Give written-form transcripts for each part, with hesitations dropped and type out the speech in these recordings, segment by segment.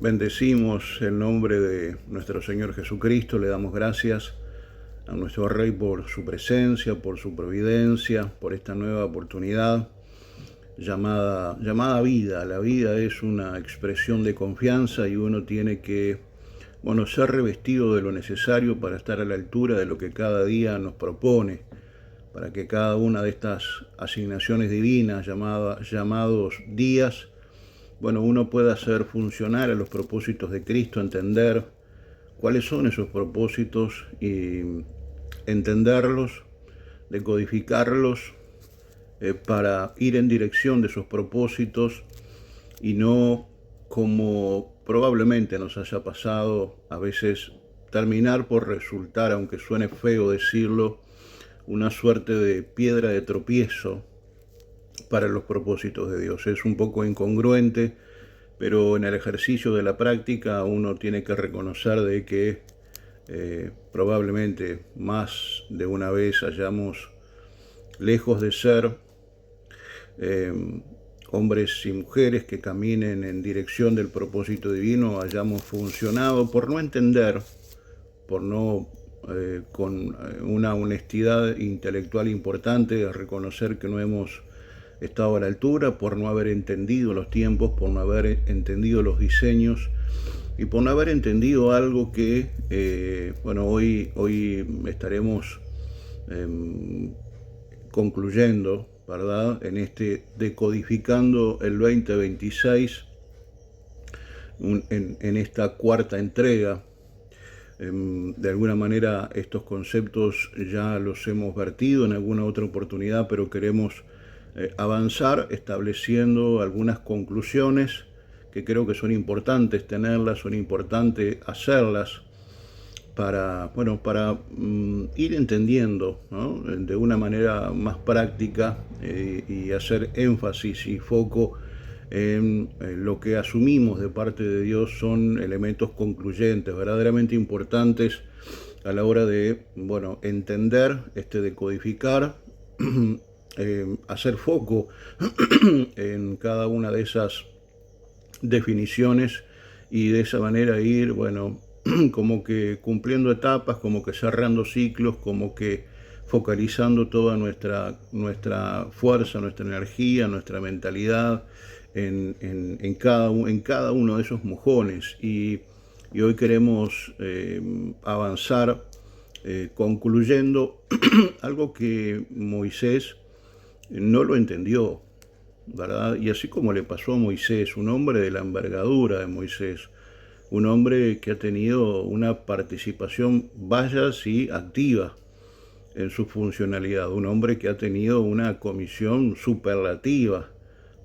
Bendecimos el nombre de nuestro Señor Jesucristo, le damos gracias a nuestro Rey por su presencia, por su providencia, por esta nueva oportunidad llamada vida. La vida es una expresión de confianza y uno tiene que, ser revestido de lo necesario para estar a la altura de lo que cada día nos propone, para que cada una de estas asignaciones divinas llamados días, uno pueda hacer funcionar a los propósitos de Cristo, entender cuáles son esos propósitos y entenderlos, decodificarlos para ir en dirección de esos propósitos y no, como probablemente nos haya pasado a veces, terminar por resultar, aunque suene feo decirlo, una suerte de piedra de tropiezo para los propósitos de Dios. Es un poco incongruente, pero en el ejercicio de la práctica uno tiene que reconocer de que probablemente más de una vez hayamos, lejos de ser hombres y mujeres que caminen en dirección del propósito divino, hayamos funcionado por no entender, por no con una honestidad intelectual importante, de reconocer que no hemos estado a la altura, por no haber entendido los tiempos, por no haber entendido los diseños y por no haber entendido algo que, hoy estaremos concluyendo, ¿verdad? En este Decodificando el 2026, en esta cuarta entrega. De alguna manera estos conceptos ya los hemos vertido en alguna otra oportunidad, pero queremos avanzar estableciendo algunas conclusiones que creo que son importantes tenerlas, son importantes hacerlas para ir entendiendo, ¿no?, de una manera más práctica y hacer énfasis y foco en lo que asumimos de parte de Dios son elementos concluyentes, verdaderamente importantes a la hora de, entender, decodificar, hacer foco en cada una de esas definiciones y de esa manera ir, como que cumpliendo etapas, como que cerrando ciclos, como que focalizando toda nuestra fuerza, nuestra energía, nuestra mentalidad en cada uno de esos mojones. Y hoy queremos avanzar concluyendo algo que Moisés no lo entendió, ¿verdad? Y así como le pasó a Moisés, un hombre de la envergadura de Moisés, un hombre que ha tenido una participación vaya sí activa en su funcionalidad, un hombre que ha tenido una comisión superlativa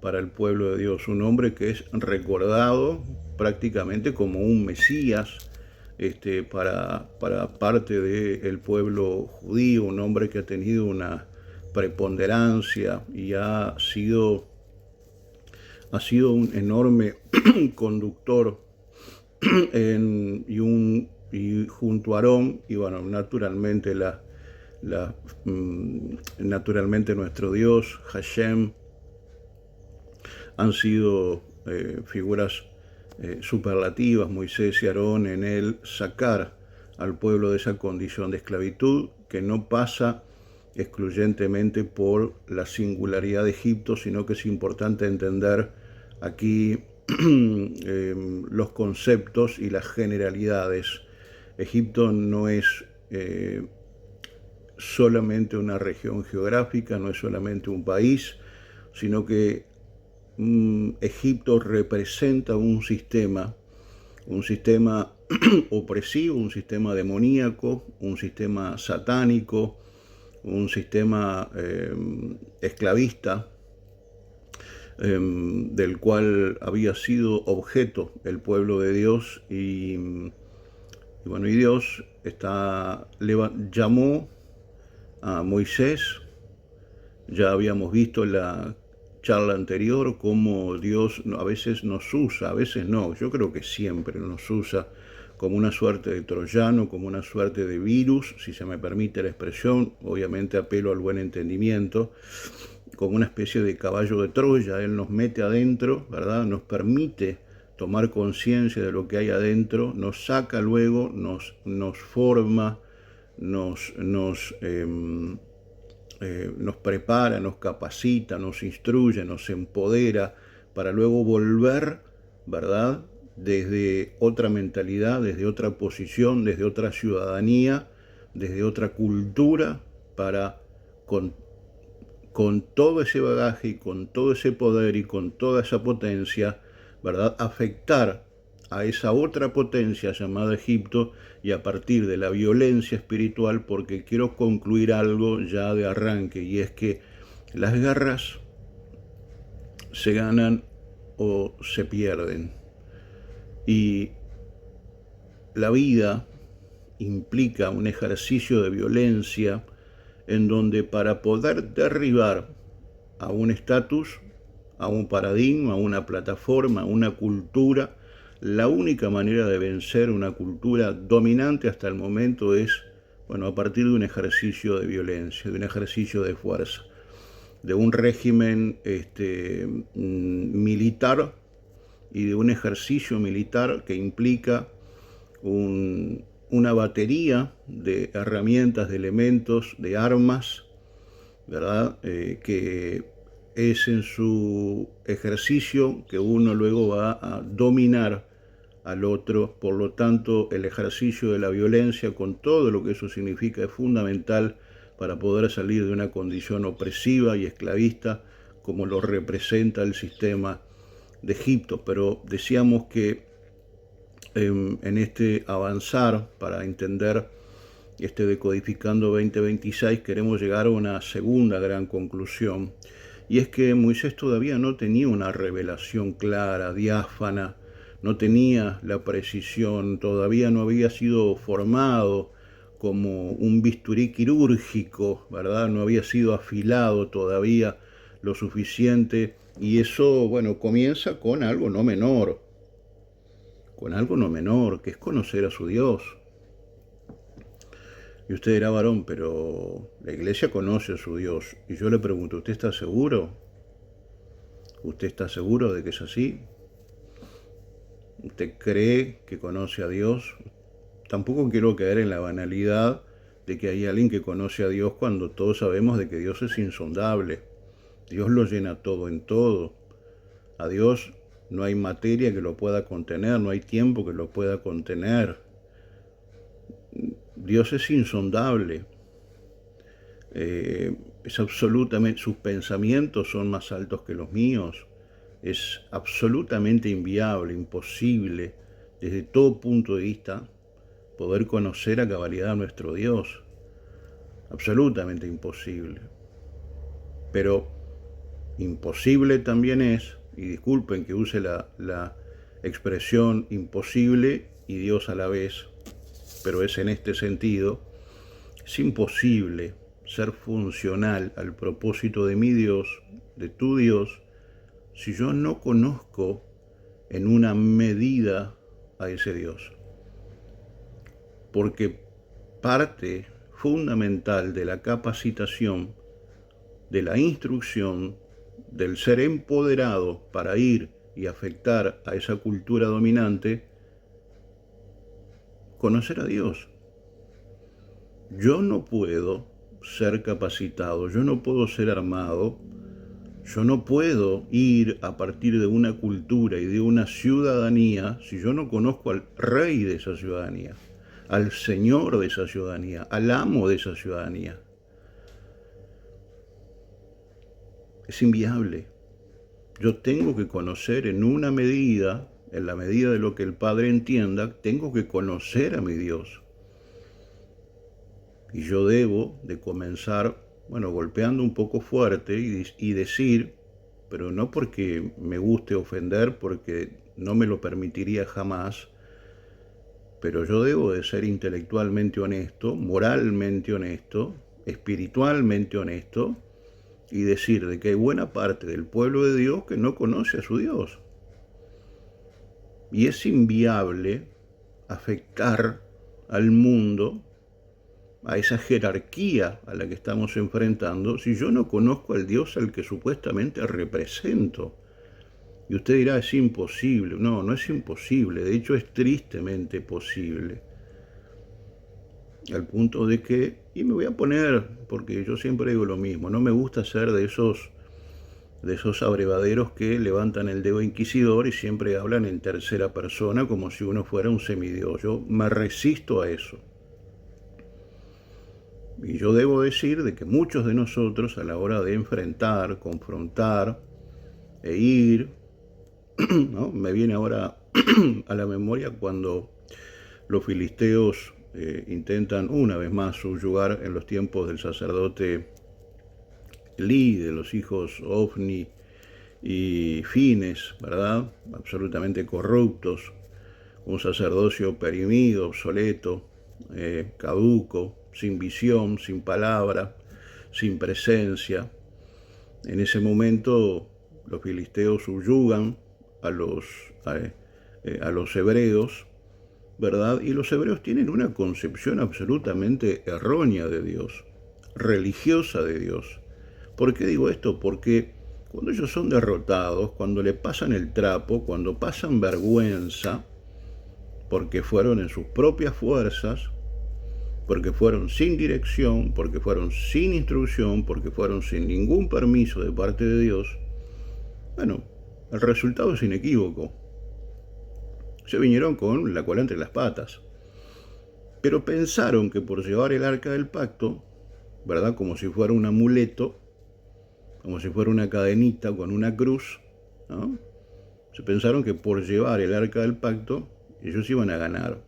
para el pueblo de Dios, un hombre que es recordado prácticamente como un Mesías para parte del pueblo judío, un hombre que ha tenido una preponderancia y ha sido un enorme conductor y junto a Aarón, y naturalmente naturalmente nuestro Dios, Hashem, han sido figuras superlativas, Moisés y Aarón, en el sacar al pueblo de esa condición de esclavitud que no pasa excluyentemente por la singularidad de Egipto, sino que es importante entender aquí los conceptos y las generalidades. Egipto no es solamente una región geográfica, no es solamente un país, sino que Egipto representa un sistema opresivo, un sistema demoníaco, un sistema satánico, un sistema esclavista, del cual había sido objeto el pueblo de Dios y Dios llamó a Moisés. Ya habíamos visto en la charla anterior cómo Dios a veces nos usa, a veces no, yo creo que siempre nos usa como una suerte de troyano, como una suerte de virus, si se me permite la expresión, obviamente apelo al buen entendimiento, como una especie de caballo de Troya. Él nos mete adentro, ¿verdad? Nos permite tomar conciencia de lo que hay adentro, nos saca luego, nos forma, nos prepara, nos capacita, nos instruye, nos empodera para luego volver, ¿verdad?, desde otra mentalidad, desde otra posición, desde otra ciudadanía, desde otra cultura, para con todo ese bagaje y con todo ese poder y con toda esa potencia, ¿verdad?, afectar a esa otra potencia llamada Egipto, y a partir de la violencia espiritual, porque quiero concluir algo ya de arranque, y es que las guerras se ganan o se pierden, y la vida implica un ejercicio de violencia en donde para poder derribar a un estatus, a un paradigma, a una plataforma, a una cultura, la única manera de vencer una cultura dominante hasta el momento es, bueno, a partir de un ejercicio de violencia, de un ejercicio de fuerza, de un régimen militar y de un ejercicio militar que implica una batería de herramientas, de elementos, de armas, ¿verdad?, que es en su ejercicio que uno luego va a dominar al otro. Por lo tanto, el ejercicio de la violencia, con todo lo que eso significa, es fundamental para poder salir de una condición opresiva y esclavista como lo representa el sistema de Egipto. Pero decíamos que en este avanzar para entender Decodificando 2026 queremos llegar a una segunda gran conclusión, y es que Moisés todavía no tenía una revelación clara, diáfana, no tenía la precisión, todavía no había sido formado como un bisturí quirúrgico, ¿verdad? No había sido afilado todavía lo suficiente, y eso, bueno, comienza con algo no menor, que es conocer a su Dios. Y usted dirá, varón, pero la iglesia conoce a su Dios. Y yo le pregunto, ¿usted está seguro? ¿Usted está seguro de que es así? ¿Usted cree que conoce a Dios? Tampoco quiero caer en la banalidad de que hay alguien que conoce a Dios cuando todos sabemos de que Dios es insondable. Dios lo llena todo en todo. A Dios no hay materia que lo pueda contener, no hay tiempo que lo pueda contener. Dios es insondable. Es absolutamente, sus pensamientos son más altos que los míos. Es absolutamente inviable, imposible, desde todo punto de vista, poder conocer a cabalidad a nuestro Dios. Absolutamente imposible. Pero imposible también es, y disculpen que use la expresión imposible y Dios a la vez, pero es en este sentido, es imposible ser funcional al propósito de mi Dios, de tu Dios, si yo no conozco en una medida a ese Dios. Porque parte fundamental de la capacitación, de la instrucción, del ser empoderado para ir y afectar a esa cultura dominante, conocer a Dios. Yo no puedo ser capacitado, yo no puedo ser armado, yo no puedo ir a partir de una cultura y de una ciudadanía si yo no conozco al rey de esa ciudadanía, al señor de esa ciudadanía, al amo de esa ciudadanía. Es inviable. Yo tengo que conocer en una medida, en la medida de lo que el Padre entienda, tengo que conocer a mi Dios. Y yo debo de comenzar, bueno, golpeando un poco fuerte y decir, pero no porque me guste ofender, porque no me lo permitiría jamás, pero yo debo de ser intelectualmente honesto, moralmente honesto, espiritualmente honesto, y decir de que hay buena parte del pueblo de Dios que no conoce a su Dios. Y es inviable afectar al mundo, a esa jerarquía a la que estamos enfrentando, si yo no conozco al Dios al que supuestamente represento. Y usted dirá, es imposible. No, no es imposible, de hecho es tristemente posible. Al punto de que, y me voy a poner, porque yo siempre digo lo mismo, no me gusta ser de esos abrevaderos que levantan el dedo inquisidor y siempre hablan en tercera persona como si uno fuera un semidios. Yo me resisto a eso. Y yo debo decir de que muchos de nosotros, a la hora de enfrentar, confrontar e ir, ¿no? Me viene ahora a la memoria cuando los filisteos intentan una vez más subyugar en los tiempos del sacerdote Elí, de los hijos Ofni y Fines, ¿verdad? Absolutamente corruptos, un sacerdocio oprimido, obsoleto, caduco, sin visión, sin palabra, sin presencia. En ese momento los filisteos subyugan a los hebreos, ¿verdad? Y los hebreos tienen una concepción absolutamente errónea de Dios, religiosa de Dios. ¿Por qué digo esto? Porque cuando ellos son derrotados, cuando le pasan el trapo, cuando pasan vergüenza, porque fueron en sus propias fuerzas, porque fueron sin dirección, porque fueron sin instrucción, porque fueron sin ningún permiso de parte de Dios, bueno, el resultado es inequívoco. Se vinieron con la cola entre las patas. Pero pensaron que por llevar el arca del pacto, ¿verdad? Como si fuera un amuleto, como si fuera una cadenita con una cruz, ¿no? Se pensaron que por llevar el arca del pacto, ellos iban a ganar.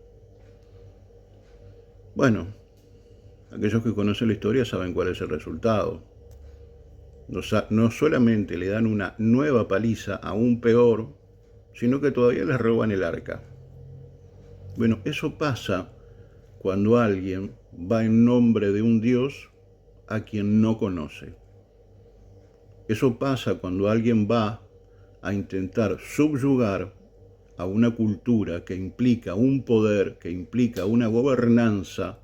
Bueno, aquellos que conocen la historia saben cuál es el resultado. No solamente le dan una nueva paliza, aún peor, sino que todavía les roban el arca. Bueno, eso pasa cuando alguien va en nombre de un Dios a quien no conoce. Eso pasa cuando alguien va a intentar subyugar a una cultura que implica un poder, que implica una gobernanza,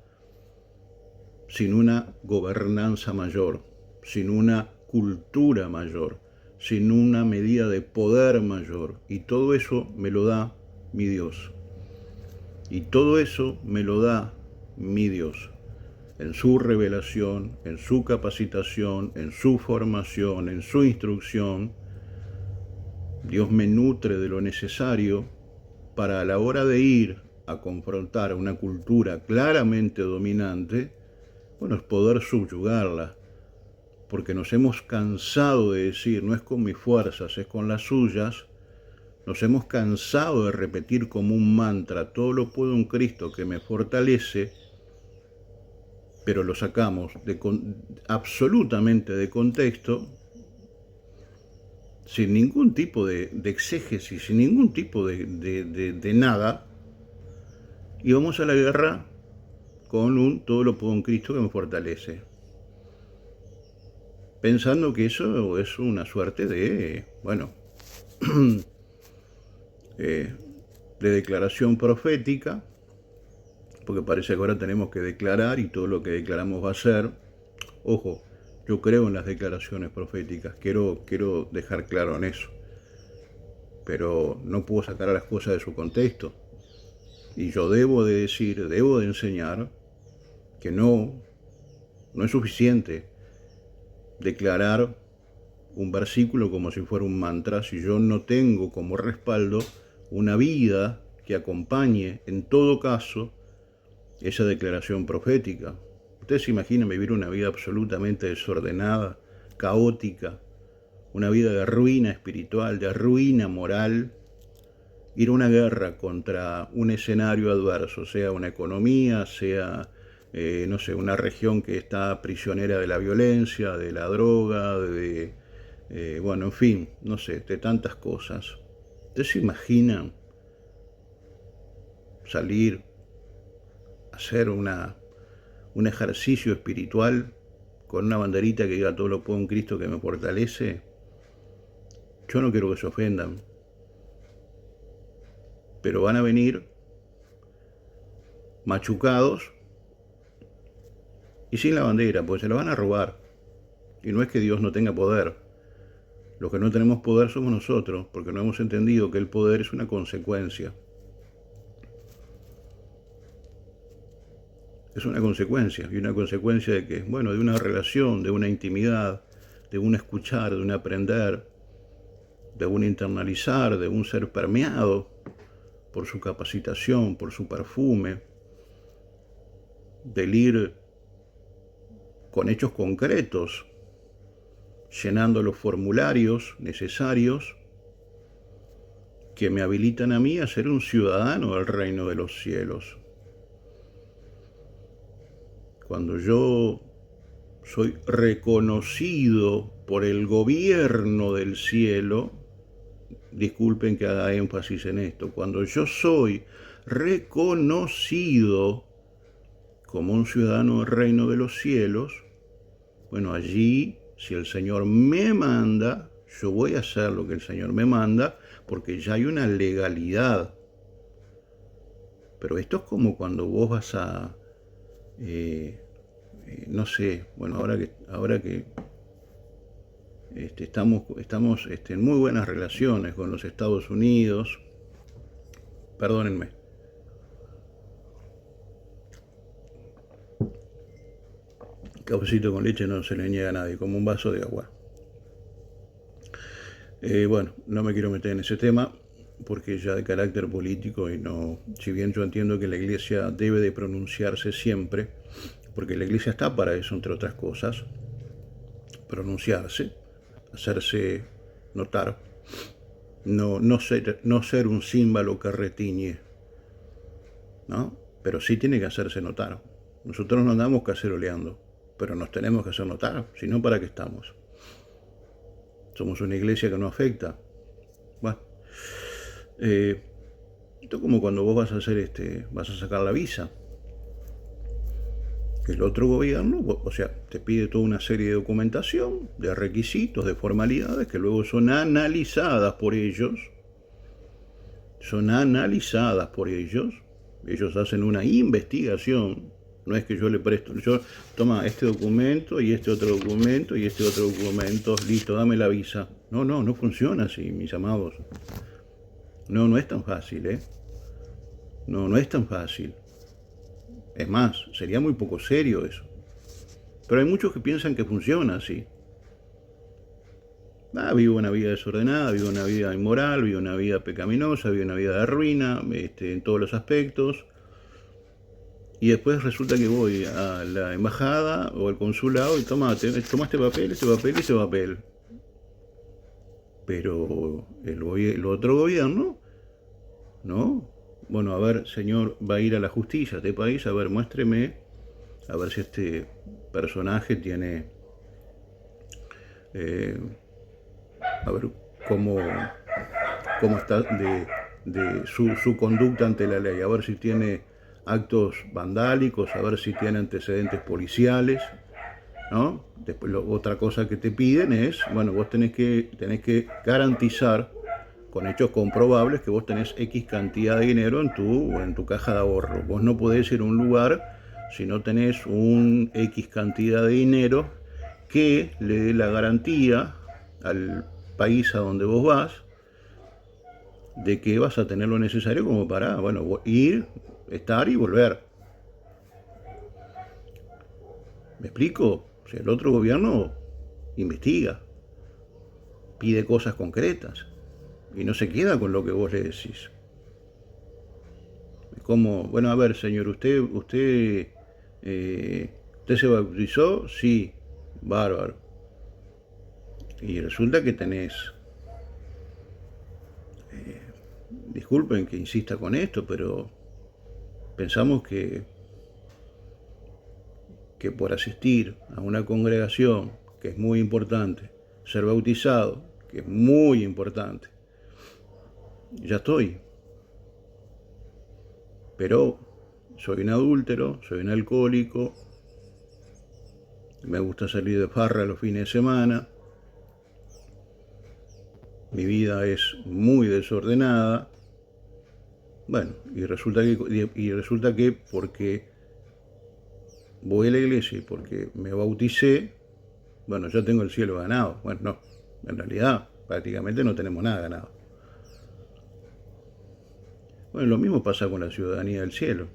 sin una gobernanza mayor, sin una cultura mayor, sin una medida de poder mayor. Y todo eso me lo da mi Dios. Y todo eso me lo da mi Dios. En su revelación, en su capacitación, en su formación, en su instrucción, Dios me nutre de lo necesario para a la hora de ir a confrontar a una cultura claramente dominante, bueno, es poder subyugarla, porque nos hemos cansado de decir, no es con mis fuerzas, es con las suyas. Nos hemos cansado de repetir como un mantra, todo lo puedo en Cristo que me fortalece, pero lo sacamos absolutamente de contexto, sin ningún tipo de exégesis, sin ningún tipo de nada, y vamos a la guerra con un todo lo puedo en Cristo que me fortalece, pensando que eso es una suerte de, bueno, de declaración profética, porque parece que ahora tenemos que declarar y todo lo que declaramos va a ser. Ojo, yo creo en las declaraciones proféticas, quiero dejar claro en eso, pero no puedo sacar a las cosas de su contexto. Y yo debo de decir, debo de enseñar que no es suficiente declarar un versículo como si fuera un mantra si yo no tengo como respaldo una vida que acompañe en todo caso esa declaración profética. Ustedes se imaginan vivir una vida absolutamente desordenada, caótica, una vida de ruina espiritual, de ruina moral, ir a una guerra contra un escenario adverso, sea una economía, sea, no sé, una región que está prisionera de la violencia, de la droga, bueno, en fin, no sé, de tantas cosas. ¿Ustedes se imaginan salir hacer un ejercicio espiritual con una banderita que diga todo lo puedo en Cristo que me fortalece? Yo no quiero que se ofendan, pero van a venir machucados y sin la bandera, pues se la van a robar. Y no es que Dios no tenga poder. Los que no tenemos poder somos nosotros, porque no hemos entendido que el poder es una consecuencia. Es una consecuencia, y una consecuencia de que, bueno, de una relación, de una intimidad, de un escuchar, de un aprender, de un internalizar, de un ser permeado por su capacitación, por su perfume, del ir con hechos concretos, llenando los formularios necesarios que me habilitan a mí a ser un ciudadano del reino de los cielos. Cuando yo soy reconocido por el gobierno del cielo, disculpen que haga énfasis en esto, cuando yo soy reconocido como un ciudadano del reino de los cielos, bueno, allí, si el Señor me manda, yo voy a hacer lo que el Señor me manda, porque ya hay una legalidad. Pero esto es como cuando vos vas a, no sé, bueno, ahora que estamos en muy buenas relaciones con los Estados Unidos, perdónenme, cafecito con leche no se le niega a nadie, como un vaso de agua. Bueno, no me quiero meter en ese tema porque ya de carácter político y no, si bien yo entiendo que la Iglesia debe de pronunciarse siempre, porque la Iglesia está para eso, entre otras cosas, pronunciarse, hacerse notar, no ser un címbalo que retiñe, ¿no? Pero sí tiene que hacerse notar. Nosotros no andamos caceroleando, pero nos tenemos que hacer notar, si no, ¿para qué estamos? Somos una iglesia que no afecta. Bueno, esto es como cuando vos vas a hacer vas a sacar la visa. El otro gobierno, o sea, te pide toda una serie de documentación, de requisitos, de formalidades que luego son analizadas por ellos. Son analizadas por ellos. Ellos hacen una investigación. No es que yo le presto, yo toma este documento y este otro documento y este otro documento, listo, dame la visa. No funciona así, mis amados. No es tan fácil, ¿eh? No es tan fácil. Es más, sería muy poco serio eso. Pero hay muchos que piensan que funciona así. Vivo una vida desordenada, vivo una vida inmoral, vivo una vida pecaminosa, vivo una vida de ruina, en todos los aspectos. Y después resulta que voy a la embajada o al consulado y toma este papel, este papel y este papel. Pero el otro gobierno, ¿no? Bueno, a ver, señor, va a ir a la justicia de este país, a ver, muéstreme, a ver si este personaje tiene, a ver cómo está de su conducta ante la ley, a ver si tiene actos vandálicos, a ver si tiene antecedentes policiales, ¿no? Después otra cosa que te piden es, bueno, vos tenés que garantizar con hechos comprobables que vos tenés X cantidad de dinero en tu caja de ahorro. Vos no podés ir a un lugar si no tenés un X cantidad de dinero que le dé la garantía al país a donde vos vas de que vas a tener lo necesario como para, bueno, ir, estar y volver. ¿Me explico? O sea, el otro gobierno investiga, pide cosas concretas y no se queda con lo que vos le decís. Como, bueno, a ver, señor, usted se bautizó, sí, bárbaro. Y resulta que tenés, disculpen que insista con esto, pero pensamos que por asistir a una congregación, que es muy importante, ser bautizado, que es muy importante, ya estoy. Pero soy un adúltero, soy un alcohólico, me gusta salir de farra los fines de semana, mi vida es muy desordenada. Bueno, y resulta que porque voy a la iglesia y porque me bauticé, bueno, ya tengo el cielo ganado. Bueno, no, en realidad prácticamente no tenemos nada ganado. Bueno, lo mismo pasa con la ciudadanía del cielo.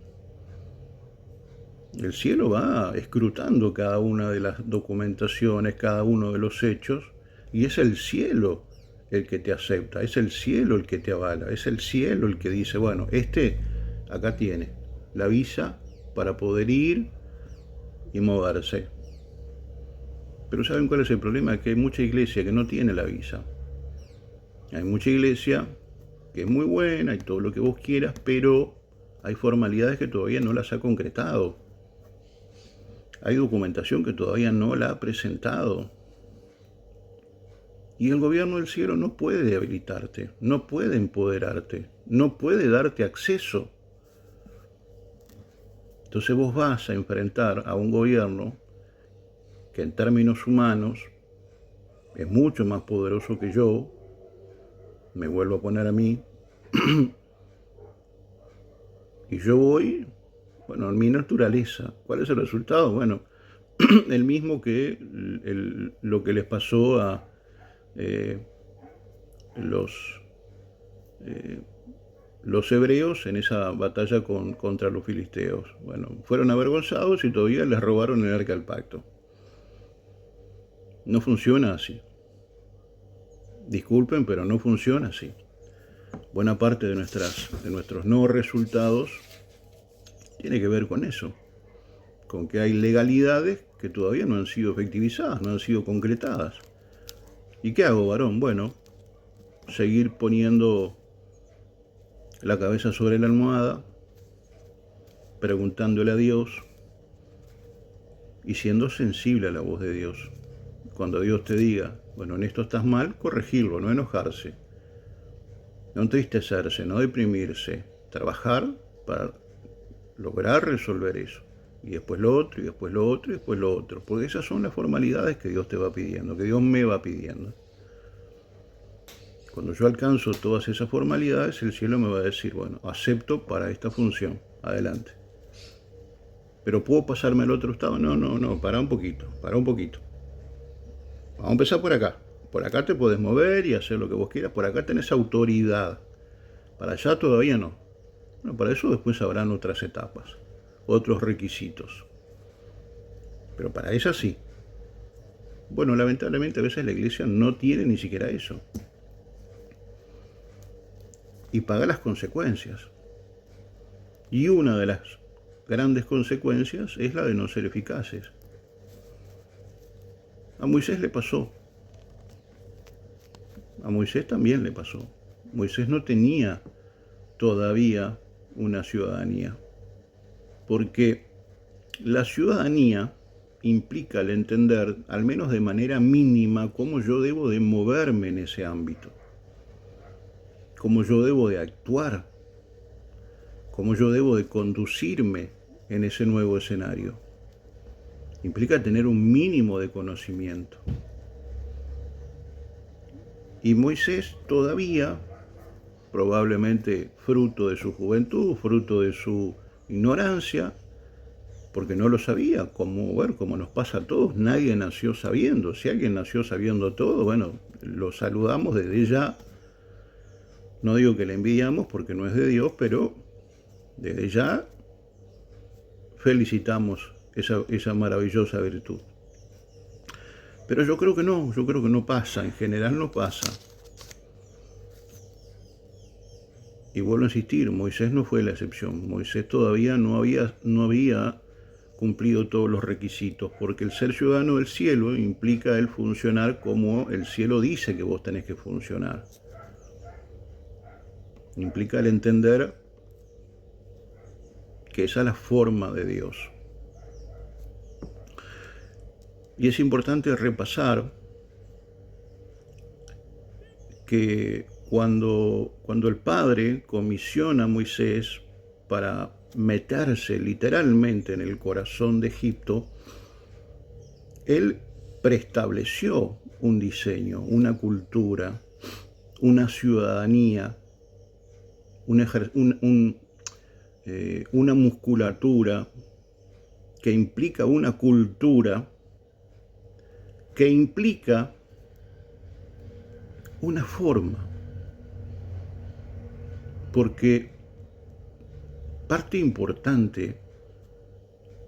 El cielo va escrutando cada una de las documentaciones, cada uno de los hechos, y es el cielo el que te acepta, es el cielo el que te avala, es el cielo el que dice, bueno, acá tiene la visa para poder ir y moverse. Pero ¿saben cuál es el problema? Que hay mucha iglesia que no tiene la visa. Hay mucha iglesia que es muy buena y todo lo que vos quieras, pero hay formalidades que todavía no las ha concretado. Hay documentación que todavía no la ha presentado. Y el gobierno del cielo no puede habilitarte, no puede empoderarte, no puede darte acceso. Entonces vos vas a enfrentar a un gobierno que en términos humanos es mucho más poderoso que yo, me vuelvo a poner a mí, y yo voy, bueno, en mi naturaleza. ¿Cuál es el resultado? Bueno, el mismo que lo que les pasó a los hebreos en esa batalla contra los filisteos. Bueno, fueron avergonzados y todavía les robaron el arca del pacto. No funciona así. Disculpen, pero no funciona así. Buena parte de nuestros no resultados tiene que ver con eso, con que hay legalidades que todavía no han sido efectivizadas, no han sido concretadas. ¿Y qué hago, varón? Bueno, seguir poniendo la cabeza sobre la almohada, preguntándole a Dios y siendo sensible a la voz de Dios. Cuando Dios te diga, bueno, en esto estás mal, corregirlo, no enojarse, no entristecerse, no deprimirse, trabajar para lograr resolver eso. Y después lo otro, y después lo otro, y después lo otro. Porque esas son las formalidades que Dios te va pidiendo, que Dios me va pidiendo. Cuando yo alcanzo todas esas formalidades, el cielo me va a decir, bueno, acepto para esta función, adelante. ¿Pero puedo pasarme al otro estado? No, para un poquito. Vamos a empezar por acá. Por acá te podés mover y hacer lo que vos quieras, por acá tenés autoridad. Para allá todavía no. Bueno, para eso después habrán otras etapas, otros requisitos. Pero para esa sí. Bueno, lamentablemente a veces la iglesia no tiene ni siquiera eso. Y paga las consecuencias. Y una de las grandes consecuencias es la de no ser eficaces. A Moisés le pasó. A Moisés también le pasó. Moisés no tenía todavía una ciudadanía. Porque la ciudadanía implica el entender, al menos de manera mínima, cómo yo debo de moverme en ese ámbito. Cómo yo debo de actuar. Cómo yo debo de conducirme en ese nuevo escenario. Implica tener un mínimo de conocimiento. Y Moisés todavía, probablemente fruto de su juventud, fruto de su ignorancia, porque no lo sabía, como nos pasa a todos, nadie nació sabiendo. Si alguien nació sabiendo todo, bueno, lo saludamos desde ya. No digo que le envidiamos porque no es de Dios, pero desde ya felicitamos esa maravillosa virtud. Pero yo creo que no pasa, en general no pasa. Y vuelvo a insistir, Moisés no fue la excepción. Moisés todavía no había cumplido todos los requisitos, porque el ser ciudadano del cielo implica el funcionar como el cielo dice que vos tenés que funcionar. Implica el entender que esa es la forma de Dios. Y es importante repasar que cuando el Padre comisiona a Moisés para meterse literalmente en el corazón de Egipto, él preestableció un diseño, una cultura, una ciudadanía, una musculatura que implica una cultura, que implica una forma, porque parte importante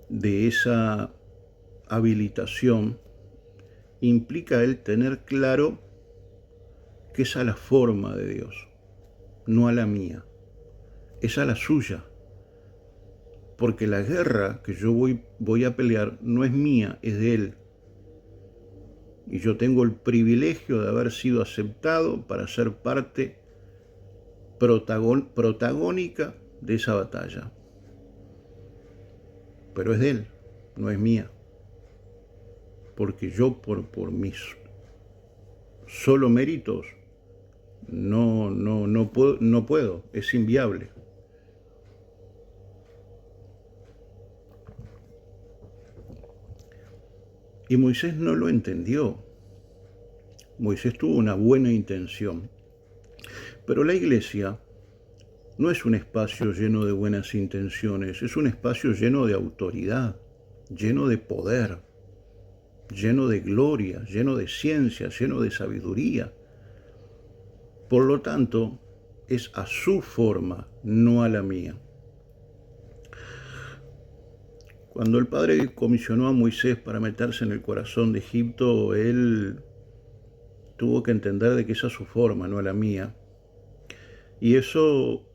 de esa habilitación implica el tener claro que es a la forma de Dios, no a la mía, es a la suya. Porque la guerra que yo voy a pelear no es mía, es de Él. Y yo tengo el privilegio de haber sido aceptado para ser parte protagónica de esa batalla. Pero es de Él, no es mía. Porque yo por mis solo méritos no puedo, es inviable. Y Moisés no lo entendió. Moisés tuvo una buena intención. Pero la iglesia no es un espacio lleno de buenas intenciones, es un espacio lleno de autoridad, lleno de poder, lleno de gloria, lleno de ciencia, lleno de sabiduría. Por lo tanto, es a su forma, no a la mía. Cuando el Padre comisionó a Moisés para meterse en el corazón de Egipto, él tuvo que entender de que esa es su forma, no a la mía. Y eso,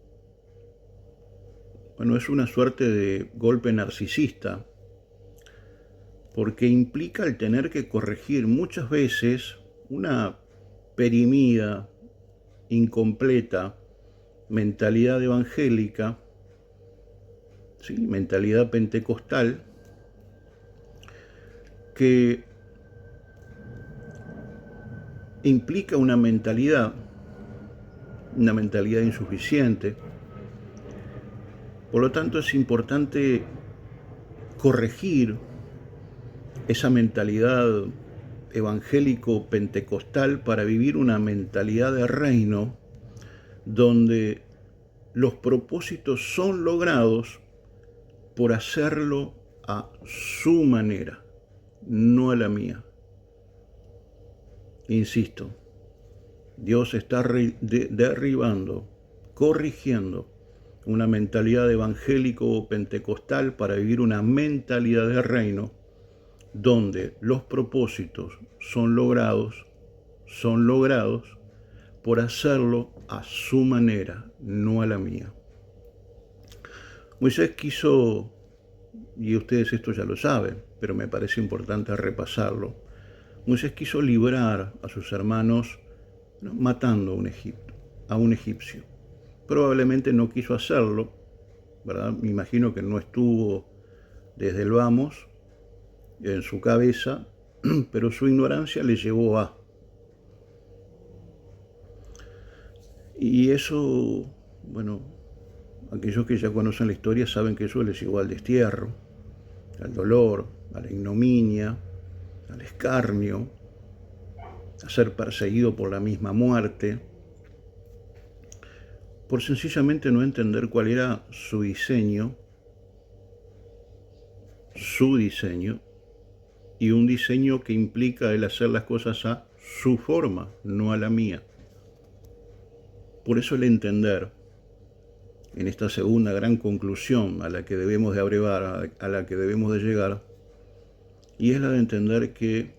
bueno, es una suerte de golpe narcisista, porque implica el tener que corregir muchas veces una perimida, incompleta mentalidad evangélica, ¿sí? Mentalidad pentecostal, que implica una mentalidad insuficiente. Por lo tanto, es importante corregir esa mentalidad evangélico-pentecostal para vivir una mentalidad de reino donde los propósitos son logrados por hacerlo a su manera, no a la mía. Insisto, Dios está derribando, corrigiendo una mentalidad evangélico-pentecostal para vivir una mentalidad de reino donde los propósitos son logrados por hacerlo a su manera, no a la mía. Moisés quiso, y ustedes esto ya lo saben, pero me parece importante repasarlo, Moisés quiso librar a sus hermanos matando a un egipcio. Probablemente no quiso hacerlo, ¿verdad? Me imagino que no estuvo desde el vamos en su cabeza, pero su ignorancia le llevó a. Y eso, bueno, aquellos que ya conocen la historia saben que eso les llevó al destierro, al dolor, a la ignominia, al escarnio, a ser perseguido por la misma muerte, por sencillamente no entender cuál era su diseño, y un diseño que implica el hacer las cosas a su forma, no a la mía. Por eso el entender, en esta segunda gran conclusión a la que debemos de abrevar, a la que debemos de llegar, y es la de entender que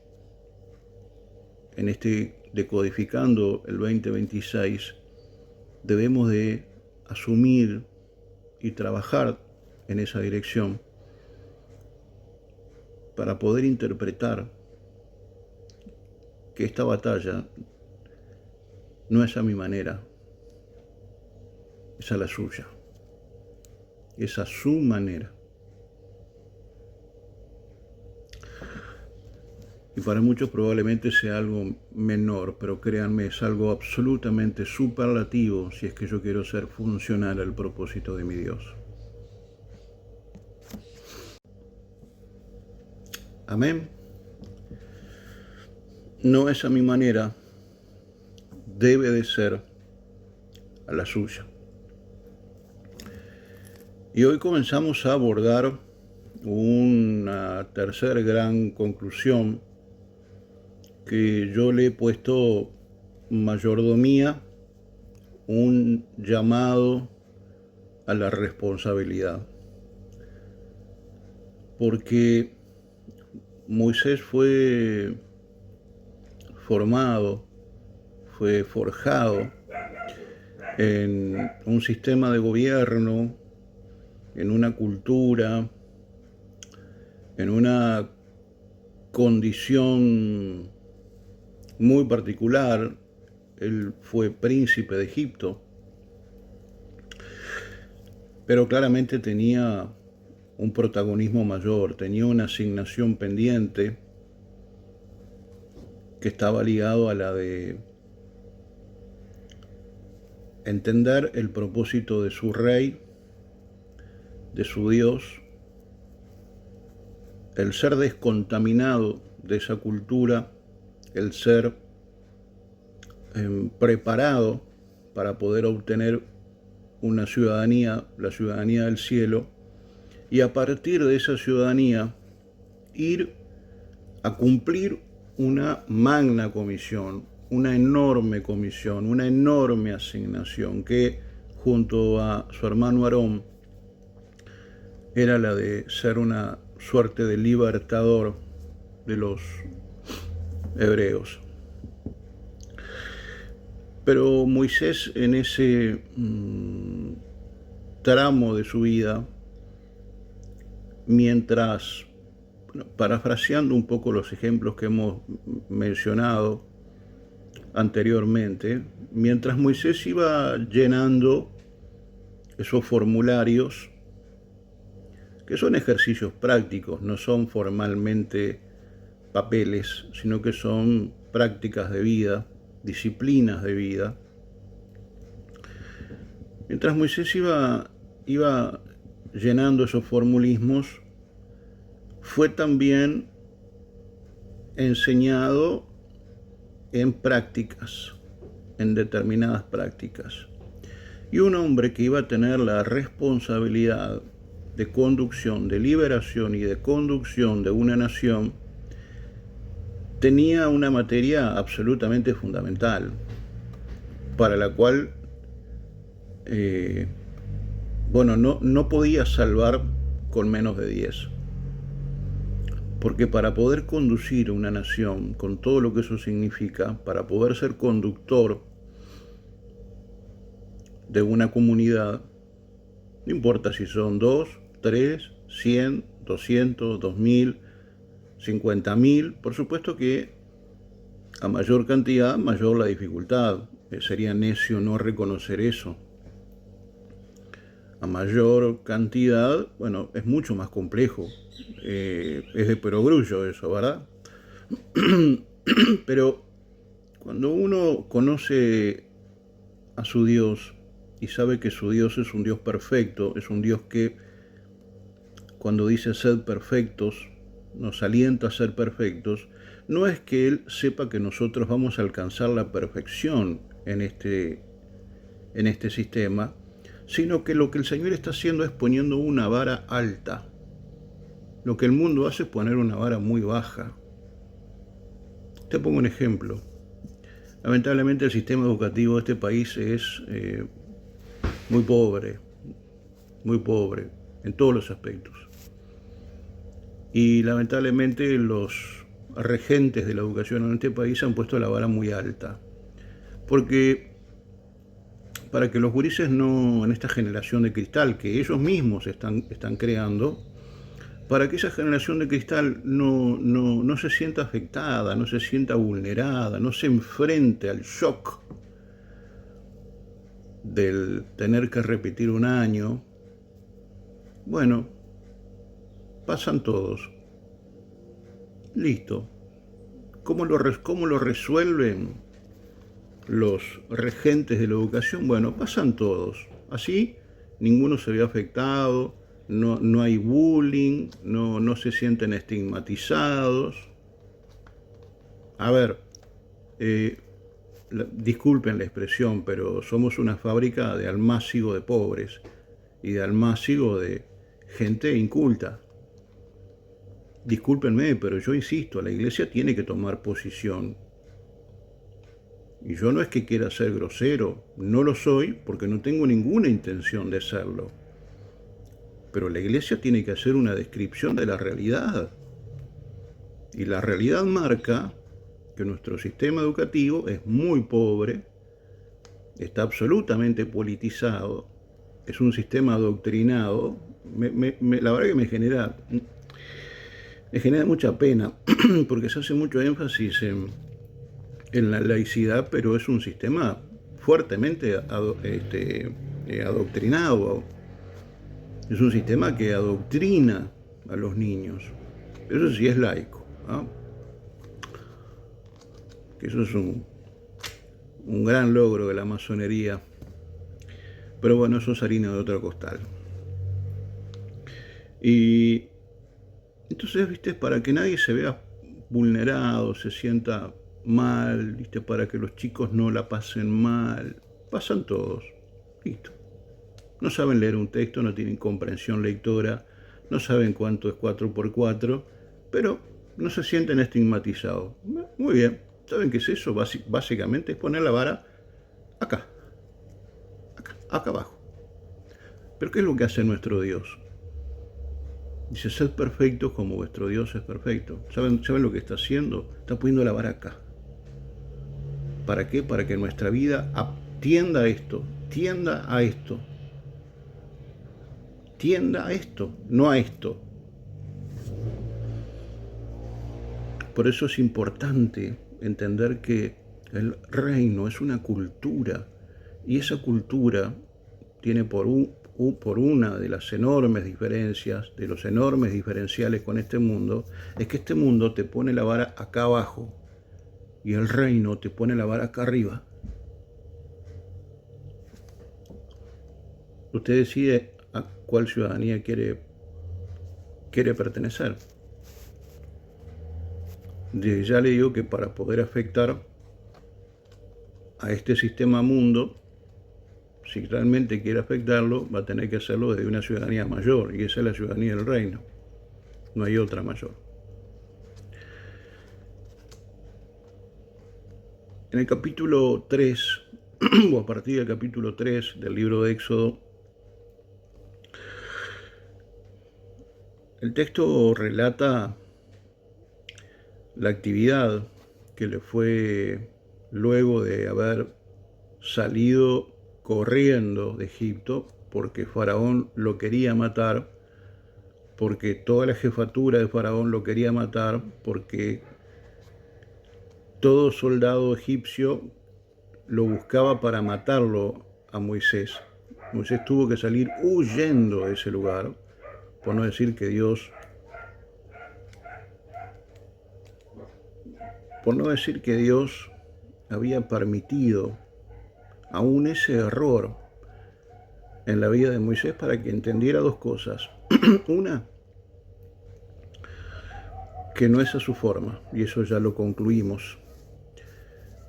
en este decodificando el 2026 debemos de asumir y trabajar en esa dirección para poder interpretar que esta batalla no es a mi manera, es a la suya, es a su manera. Y para muchos probablemente sea algo menor, pero créanme, es algo absolutamente superlativo si es que yo quiero ser funcional al propósito de mi Dios. Amén. No es a mi manera, debe de ser a la suya. Y hoy comenzamos a abordar una tercera gran conclusión que yo le he puesto mayordomía, un llamado a la responsabilidad. Porque Moisés fue formado, fue forjado en un sistema de gobierno, en una cultura, en una condición muy particular. Él fue príncipe de Egipto, pero claramente tenía un protagonismo mayor, tenía una asignación pendiente que estaba ligado a la de entender el propósito de su rey, de su Dios, el ser descontaminado de esa cultura, el ser preparado para poder obtener una ciudadanía, la ciudadanía del cielo, y a partir de esa ciudadanía ir a cumplir una magna comisión, una enorme comisión, una enorme asignación que junto a su hermano Aarón era la de ser una suerte de libertador de los hebreos. Pero Moisés, en ese tramo de su vida, mientras, parafraseando un poco los ejemplos que hemos mencionado anteriormente, mientras Moisés iba llenando esos formularios, que son ejercicios prácticos, no son formalmente papeles, sino que son prácticas de vida, disciplinas de vida. Mientras Moisés iba llenando esos formulismos, fue también enseñado en prácticas, en determinadas prácticas. Y un hombre que iba a tener la responsabilidad de conducción, de liberación y de conducción de una nación, tenía una materia absolutamente fundamental, para la cual, no podía salvar con menos de 10. Porque para poder conducir una nación, con todo lo que eso significa, para poder ser conductor de una comunidad, no importa si son 2, 3, 100, 200, 2000, 50.000, por supuesto que a mayor cantidad, mayor la dificultad. Sería necio no reconocer eso. A mayor cantidad, es mucho más complejo. Es de perogrullo eso, ¿verdad? Pero cuando uno conoce a su Dios y sabe que su Dios es un Dios perfecto, es un Dios que cuando dice sed perfectos, nos alienta a ser perfectos, no es que Él sepa que nosotros vamos a alcanzar la perfección en este sistema, sino que lo que el Señor está haciendo es poniendo una vara alta. Lo que el mundo hace es poner una vara muy baja. Te pongo un ejemplo. Lamentablemente el sistema educativo de este país es muy pobre en todos los aspectos. Y lamentablemente los regentes de la educación en este país han puesto la vara muy alta. Porque para que los gurises no, en esta generación de cristal que ellos mismos están creando, para que esa generación de cristal no se sienta afectada, no se sienta vulnerada, no se enfrente al shock del tener que repetir un año, pasan todos. Listo. ¿Cómo lo resuelven los regentes de la educación? Pasan todos. Así ninguno se ve afectado, no hay bullying, no se sienten estigmatizados. A ver, disculpen la expresión, pero somos una fábrica de almácigo de pobres y de almácigo de gente inculta. Discúlpenme, pero yo insisto, la Iglesia tiene que tomar posición. Y yo no es que quiera ser grosero, no lo soy porque no tengo ninguna intención de serlo. Pero la iglesia tiene que hacer una descripción de la realidad. Y la realidad marca que nuestro sistema educativo es muy pobre, está absolutamente politizado, es un sistema adoctrinado. La verdad que me genera mucha pena, porque se hace mucho énfasis en la laicidad, pero es un sistema fuertemente adoctrinado. Es un sistema que adoctrina a los niños. Eso sí es laico, ¿no? Que eso es un gran logro de la masonería. Pero bueno, eso es harina de otro costal. Y entonces, viste, para que nadie se vea vulnerado, se sienta mal, viste, para que los chicos no la pasen mal, pasan todos, listo. No saben leer un texto, no tienen comprensión lectora, no saben cuánto es 4×4, pero no se sienten estigmatizados. Muy bien, ¿saben qué es eso? Básicamente es poner la vara acá, acá abajo. Pero ¿qué es lo que hace nuestro Dios? Dice, sed perfectos como vuestro Dios es perfecto. ¿Saben lo que está haciendo? Está poniendo la vara acá. ¿Para qué? Para que nuestra vida tienda a esto, tienda a esto, tienda a esto, no a esto. Por eso es importante entender que el reino es una cultura, y esa cultura tiene por una de las enormes diferencias, de los enormes diferenciales con este mundo, es que este mundo te pone la vara acá abajo y el reino te pone la vara acá arriba. Usted decide a cuál ciudadanía quiere pertenecer. Ya le digo que para poder afectar a este sistema mundo, si realmente quiere afectarlo, va a tener que hacerlo desde una ciudadanía mayor, y esa es la ciudadanía del reino. No hay otra mayor. En el capítulo 3, o a partir del capítulo 3 del libro de Éxodo, el texto relata la actividad que le fue luego de haber salido corriendo de Egipto, porque Faraón lo quería matar, porque toda la jefatura de Faraón lo quería matar, porque todo soldado egipcio lo buscaba para matarlo a Moisés. Moisés tuvo que salir huyendo de ese lugar, por no decir que Dios había permitido aún ese error en la vida de Moisés para que entendiera dos cosas. Una, que no es a su forma, y eso ya lo concluimos.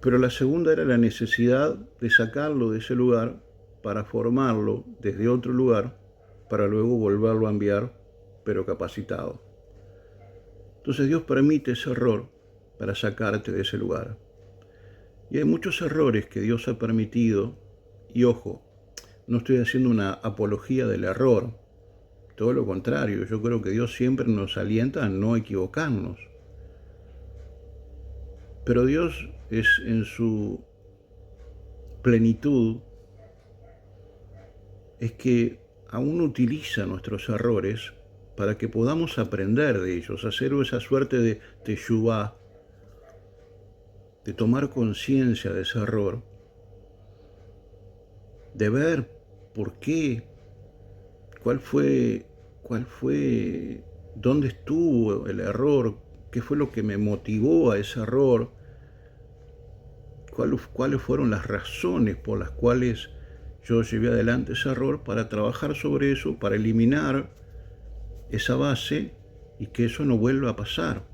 Pero la segunda era la necesidad de sacarlo de ese lugar para formarlo desde otro lugar, para luego volverlo a enviar, pero capacitado. Entonces Dios permite ese error para sacarte de ese lugar. Y hay muchos errores que Dios ha permitido, y ojo, no estoy haciendo una apología del error, todo lo contrario, yo creo que Dios siempre nos alienta a no equivocarnos. Pero Dios es en su plenitud, es que aún utiliza nuestros errores para que podamos aprender de ellos, hacer esa suerte de teshuvá, de tomar conciencia de ese error, de ver por qué, cuál fue, dónde estuvo el error, qué fue lo que me motivó a ese error, cuáles fueron las razones por las cuales yo llevé adelante ese error, para trabajar sobre eso, para eliminar esa base y que eso no vuelva a pasar.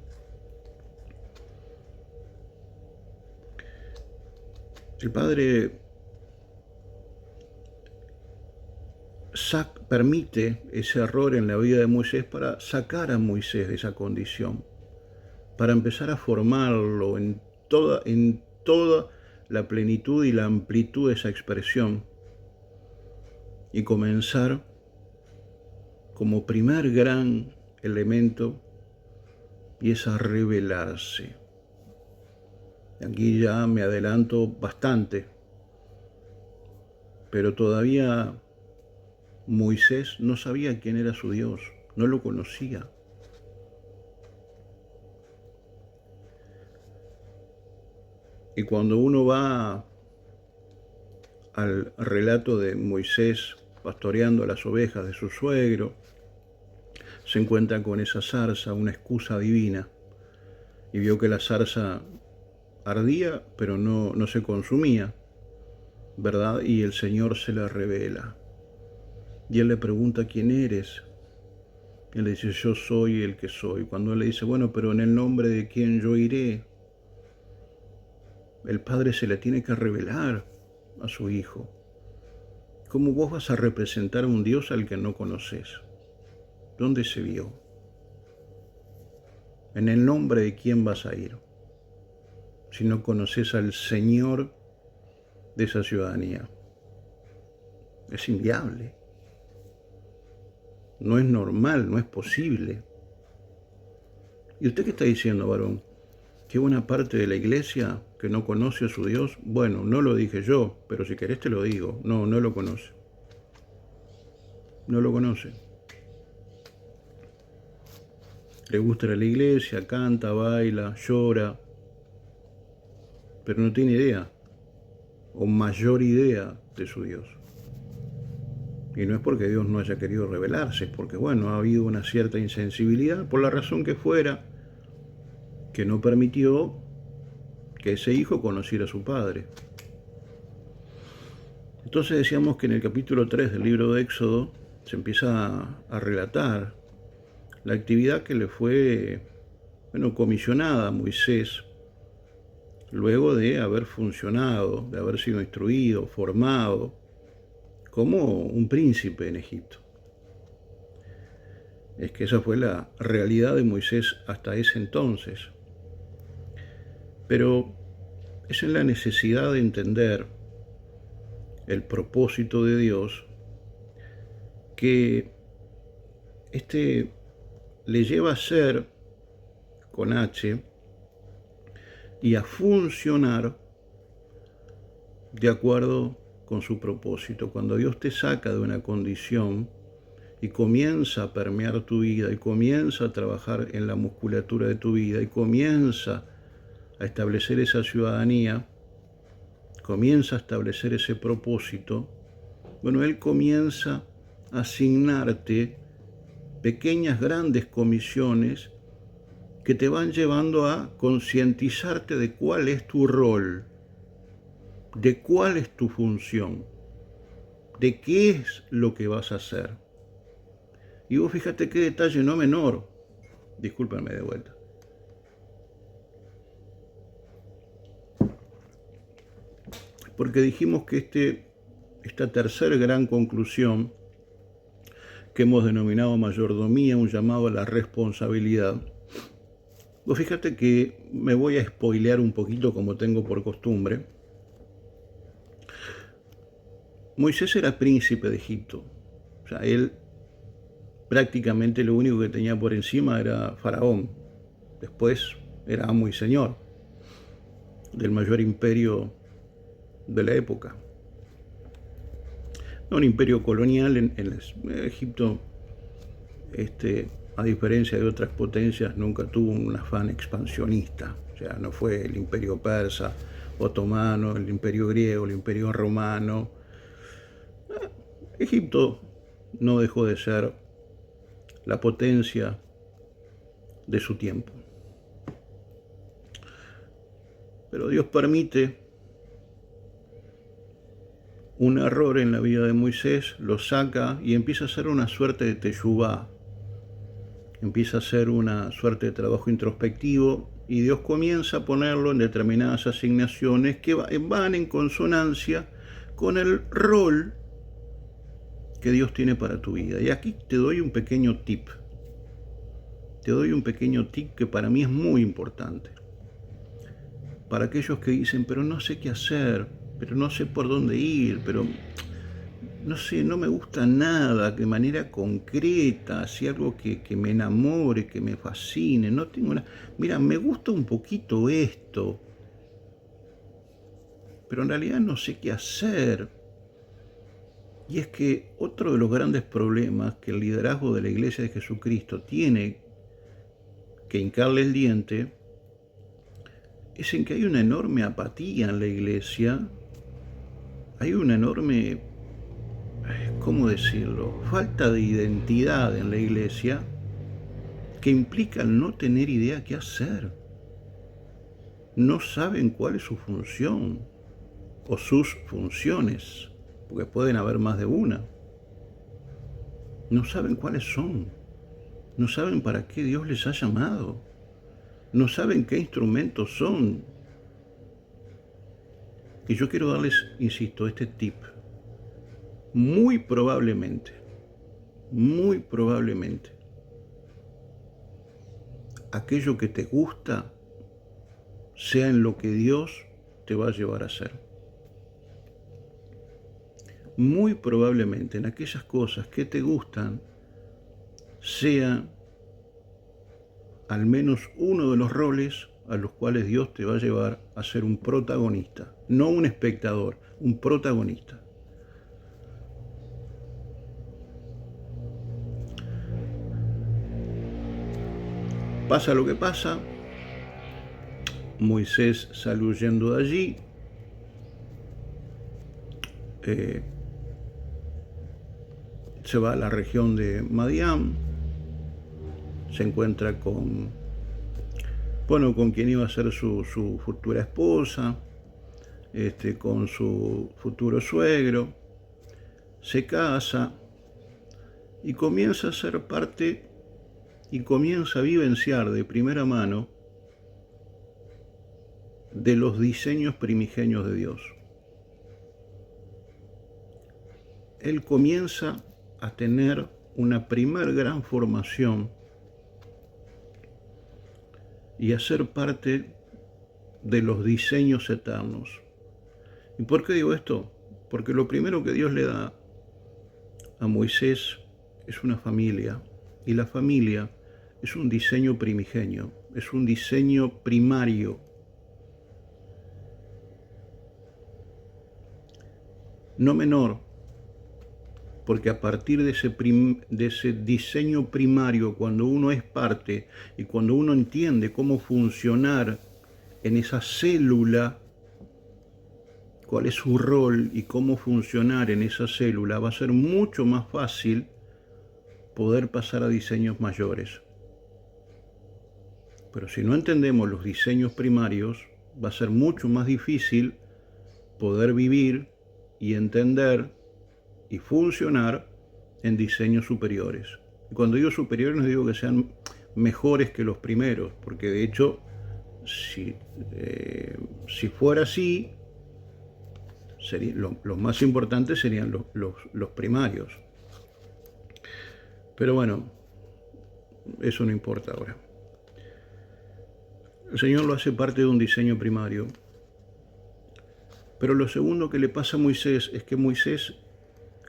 El Padre permite ese error en la vida de Moisés para sacar a Moisés de esa condición, para empezar a formarlo en toda la plenitud y la amplitud de esa expresión y comenzar como primer gran elemento, y es a revelarse. Aquí ya me adelanto bastante, pero todavía Moisés no sabía quién era su Dios, no lo conocía. Y cuando uno va al relato de Moisés pastoreando las ovejas de su suegro, se encuentra con esa zarza, una excusa divina, y vio que la zarza ardía, pero no se consumía, ¿verdad? Y el Señor se la revela. Y él le pregunta, ¿quién eres? Él le dice, yo soy el que soy. Cuando él le dice, bueno, pero en el nombre de quién yo iré, el Padre se le tiene que revelar a su Hijo. ¿Cómo vos vas a representar a un Dios al que no conoces? ¿Dónde se vio? ¿En el nombre de quién vas a ir? Si no conoces al Señor de esa ciudadanía. Es inviable. No es normal, no es posible. ¿Y usted qué está diciendo, varón? ¿Que buena parte de la iglesia que no conoce a su Dios? Bueno, no lo dije yo, pero si querés te lo digo. No lo conoce. No lo conoce. Le gusta ir a la iglesia, canta, baila, llora, pero no tiene idea, o mayor idea de su Dios. Y no es porque Dios no haya querido revelarse, es porque, bueno, ha habido una cierta insensibilidad, por la razón que fuera, que no permitió que ese hijo conociera a su padre. Entonces decíamos que en el capítulo 3 del libro de Éxodo se empieza a relatar la actividad que le fue, comisionada a Moisés, luego de haber funcionado, de haber sido instruido, formado, como un príncipe en Egipto. Es que esa fue la realidad de Moisés hasta ese entonces. Pero es en la necesidad de entender el propósito de Dios que le lleva a ser, con H, y a funcionar de acuerdo con su propósito. Cuando Dios te saca de una condición y comienza a permear tu vida y comienza a trabajar en la musculatura de tu vida y comienza a establecer esa ciudadanía, comienza a establecer ese propósito, Él comienza a asignarte pequeñas, grandes comisiones que te van llevando a concientizarte de cuál es tu rol, de cuál es tu función, de qué es lo que vas a hacer. Y vos fíjate qué detalle no menor, discúlpenme de vuelta. Porque dijimos que esta tercera gran conclusión, que hemos denominado mayordomía, un llamado a la responsabilidad. Vos fíjate que me voy a spoilear un poquito como tengo por costumbre. Moisés era príncipe de Egipto. O sea, él prácticamente lo único que tenía por encima era Faraón. Después era amo y señor del mayor imperio de la época. No un imperio colonial en Egipto, a diferencia de otras potencias, nunca tuvo un afán expansionista. O sea, no fue el imperio persa, otomano, el imperio griego, el imperio romano. Egipto no dejó de ser la potencia de su tiempo. Pero Dios permite un error en la vida de Moisés, lo saca y empieza a hacer una suerte de teshuvá. Empieza a hacer una suerte de trabajo introspectivo y Dios comienza a ponerlo en determinadas asignaciones que van en consonancia con el rol que Dios tiene para tu vida. Y aquí te doy un pequeño tip. Te doy un pequeño tip que para mí es muy importante. para aquellos que dicen, pero no sé qué hacer, pero no sé por dónde ir, pero no sé, no me gusta nada de manera concreta, así algo que me enamore, que me fascine, no tengo una... Mira, me gusta un poquito esto, pero en realidad no sé qué hacer. Y es que otro de los grandes problemas que el liderazgo de la Iglesia de Jesucristo tiene que hincarle el diente es en que hay una enorme apatía en la Iglesia, hay una enorme, ¿cómo decirlo?, falta de identidad en la Iglesia que implica el no tener idea qué hacer. No saben cuál es su función o sus funciones, porque pueden haber más de una. No saben cuáles son, no saben para qué Dios les ha llamado, no saben qué instrumentos son. Y yo quiero darles, insisto, este tip. Muy probablemente, aquello que te gusta sea en lo que Dios te va a llevar a hacer. Muy probablemente en aquellas cosas que te gustan sea al menos uno de los roles a los cuales Dios te va a llevar a ser un protagonista, no un espectador, un protagonista. Pasa lo que pasa, Moisés sale huyendo de allí, se va a la región de Madián, se encuentra con quien iba a ser su futura esposa, con su futuro suegro, se casa y comienza a ser parte y comienza a vivenciar de primera mano de los diseños primigenios de Dios. Él comienza a tener una primer gran formación y a ser parte de los diseños eternos. ¿Y por qué digo esto? Porque lo primero que Dios le da a Moisés es una familia, y la familia es un diseño primigenio, es un diseño primario. No menor, porque a partir de ese diseño primario, cuando uno es parte y cuando uno entiende cómo funcionar en esa célula, cuál es su rol y cómo funcionar en esa célula, va a ser mucho más fácil poder pasar a diseños mayores. Pero si no entendemos los diseños primarios, va a ser mucho más difícil poder vivir y entender y funcionar en diseños superiores. Y cuando digo superiores no digo que sean mejores que los primeros, porque de hecho, si fuera así, los más importantes serían los primarios. Pero bueno, eso no importa ahora. El Señor lo hace parte de un diseño primario. Pero lo segundo que le pasa a Moisés es que Moisés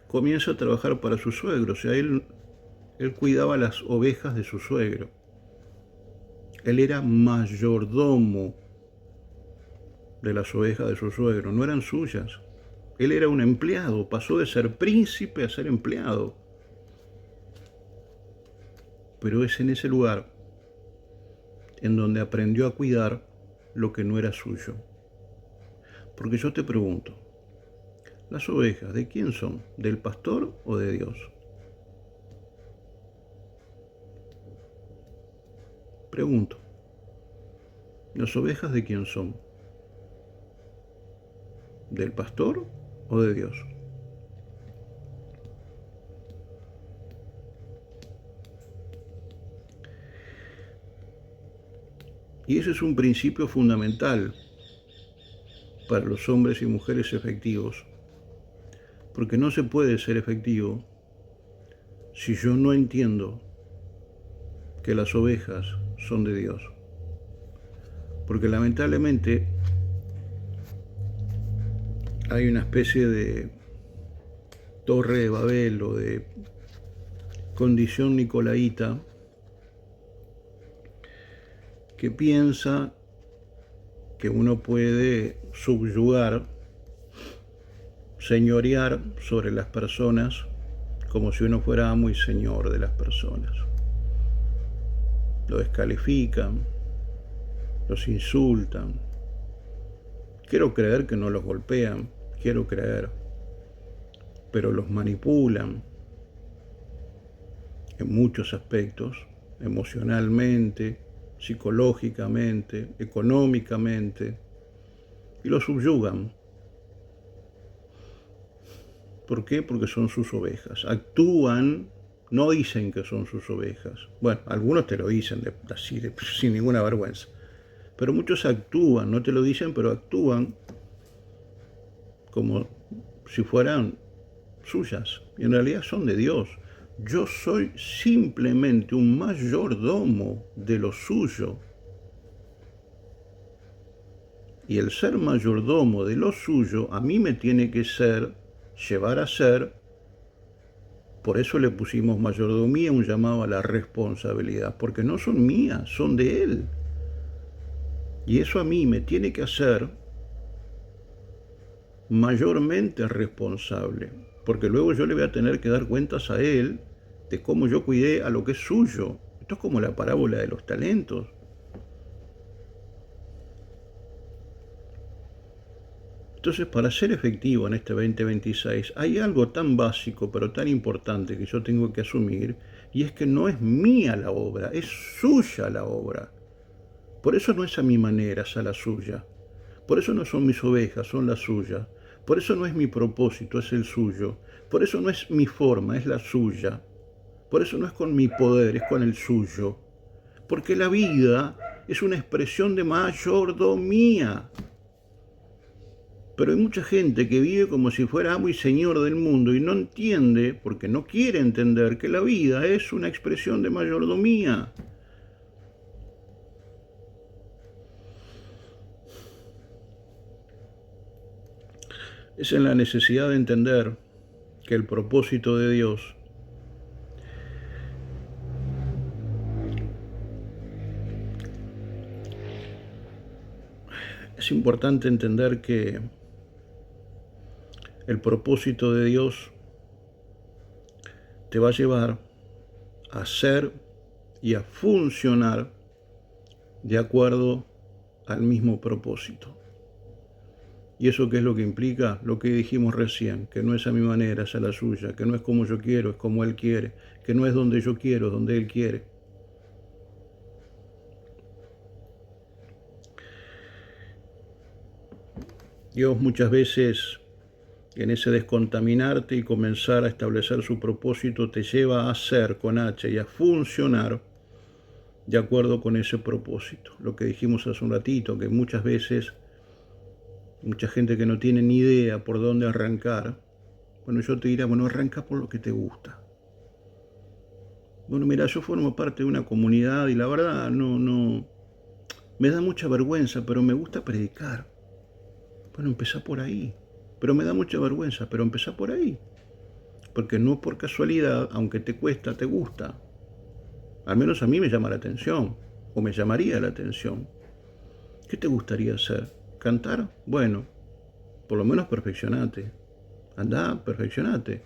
comienza a trabajar para su suegro. O sea, él cuidaba las ovejas de su suegro. Él era mayordomo de las ovejas de su suegro, no eran suyas. Él era un empleado, pasó de ser príncipe a ser empleado. Pero es en ese lugar en donde aprendió a cuidar lo que no era suyo. Porque yo te pregunto, ¿las ovejas de quién son? ¿Del pastor o de Dios? Pregunto, ¿las ovejas de quién son? ¿Del pastor o de Dios? Y ese es un principio fundamental para los hombres y mujeres efectivos, porque no se puede ser efectivo si yo no entiendo que las ovejas son de Dios. Porque lamentablemente hay una especie de torre de Babel o de condición nicolaíta que piensa que uno puede subyugar, señorear sobre las personas como si uno fuera amo y señor de las personas. Lo descalifican, los insultan. Quiero creer que no los golpean, quiero creer, pero los manipulan en muchos aspectos, emocionalmente, psicológicamente, económicamente, y los subyugan. ¿Por qué? Porque son sus ovejas. Actúan, no dicen que son sus ovejas. Bueno, algunos te lo dicen así, sin ninguna vergüenza. Pero muchos actúan, no te lo dicen, pero actúan como si fueran suyas. Y en realidad son de Dios. Yo soy simplemente un mayordomo de lo suyo. Y el ser mayordomo de lo suyo a mí me tiene que llevar a ser, por eso le pusimos mayordomía, un llamado a la responsabilidad, porque no son mías, son de Él. Y eso a mí me tiene que hacer mayormente responsable, porque luego yo le voy a tener que dar cuentas a Él de cómo yo cuidé a lo que es suyo. Esto es como la parábola de los talentos. Entonces, para ser efectivo en este 2026, hay algo tan básico pero tan importante que yo tengo que asumir, y es que no es mía la obra, es suya la obra. Por eso no es a mi manera, es a la suya. Por eso no son mis ovejas, son las suyas. Por eso no es mi propósito, es el suyo. Por eso no es mi forma, es la suya. Por eso no es con mi poder, es con el suyo. Porque la vida es una expresión de mayordomía. Pero hay mucha gente que vive como si fuera amo y señor del mundo y no entiende, porque no quiere entender, que la vida es una expresión de mayordomía. Es en la necesidad de entender que el propósito de Dios es importante entender que el propósito de Dios te va a llevar a ser y a funcionar de acuerdo al mismo propósito. ¿Y eso qué es lo que implica? Lo que dijimos recién, que no es a mi manera, es a la suya, que no es como yo quiero, es como Él quiere, que no es donde yo quiero, es donde Él quiere. Dios muchas veces, en ese descontaminarte y comenzar a establecer su propósito, te lleva a ser con H y a funcionar de acuerdo con ese propósito. Lo que dijimos hace un ratito, que muchas veces, mucha gente que no tiene ni idea por dónde arrancar, bueno, yo te diría, bueno, arranca por lo que te gusta. Bueno, mira, yo formo parte de una comunidad y la verdad no, me da mucha vergüenza, pero me gusta predicar. Bueno, empezá por ahí. Pero me da mucha vergüenza, pero empezá por ahí. Porque no por casualidad, aunque te cuesta, te gusta. Al menos a mí me llama la atención, o me llamaría la atención. ¿Qué te gustaría hacer? ¿Cantar? Bueno, por lo menos perfeccionate. Andá, perfeccionate.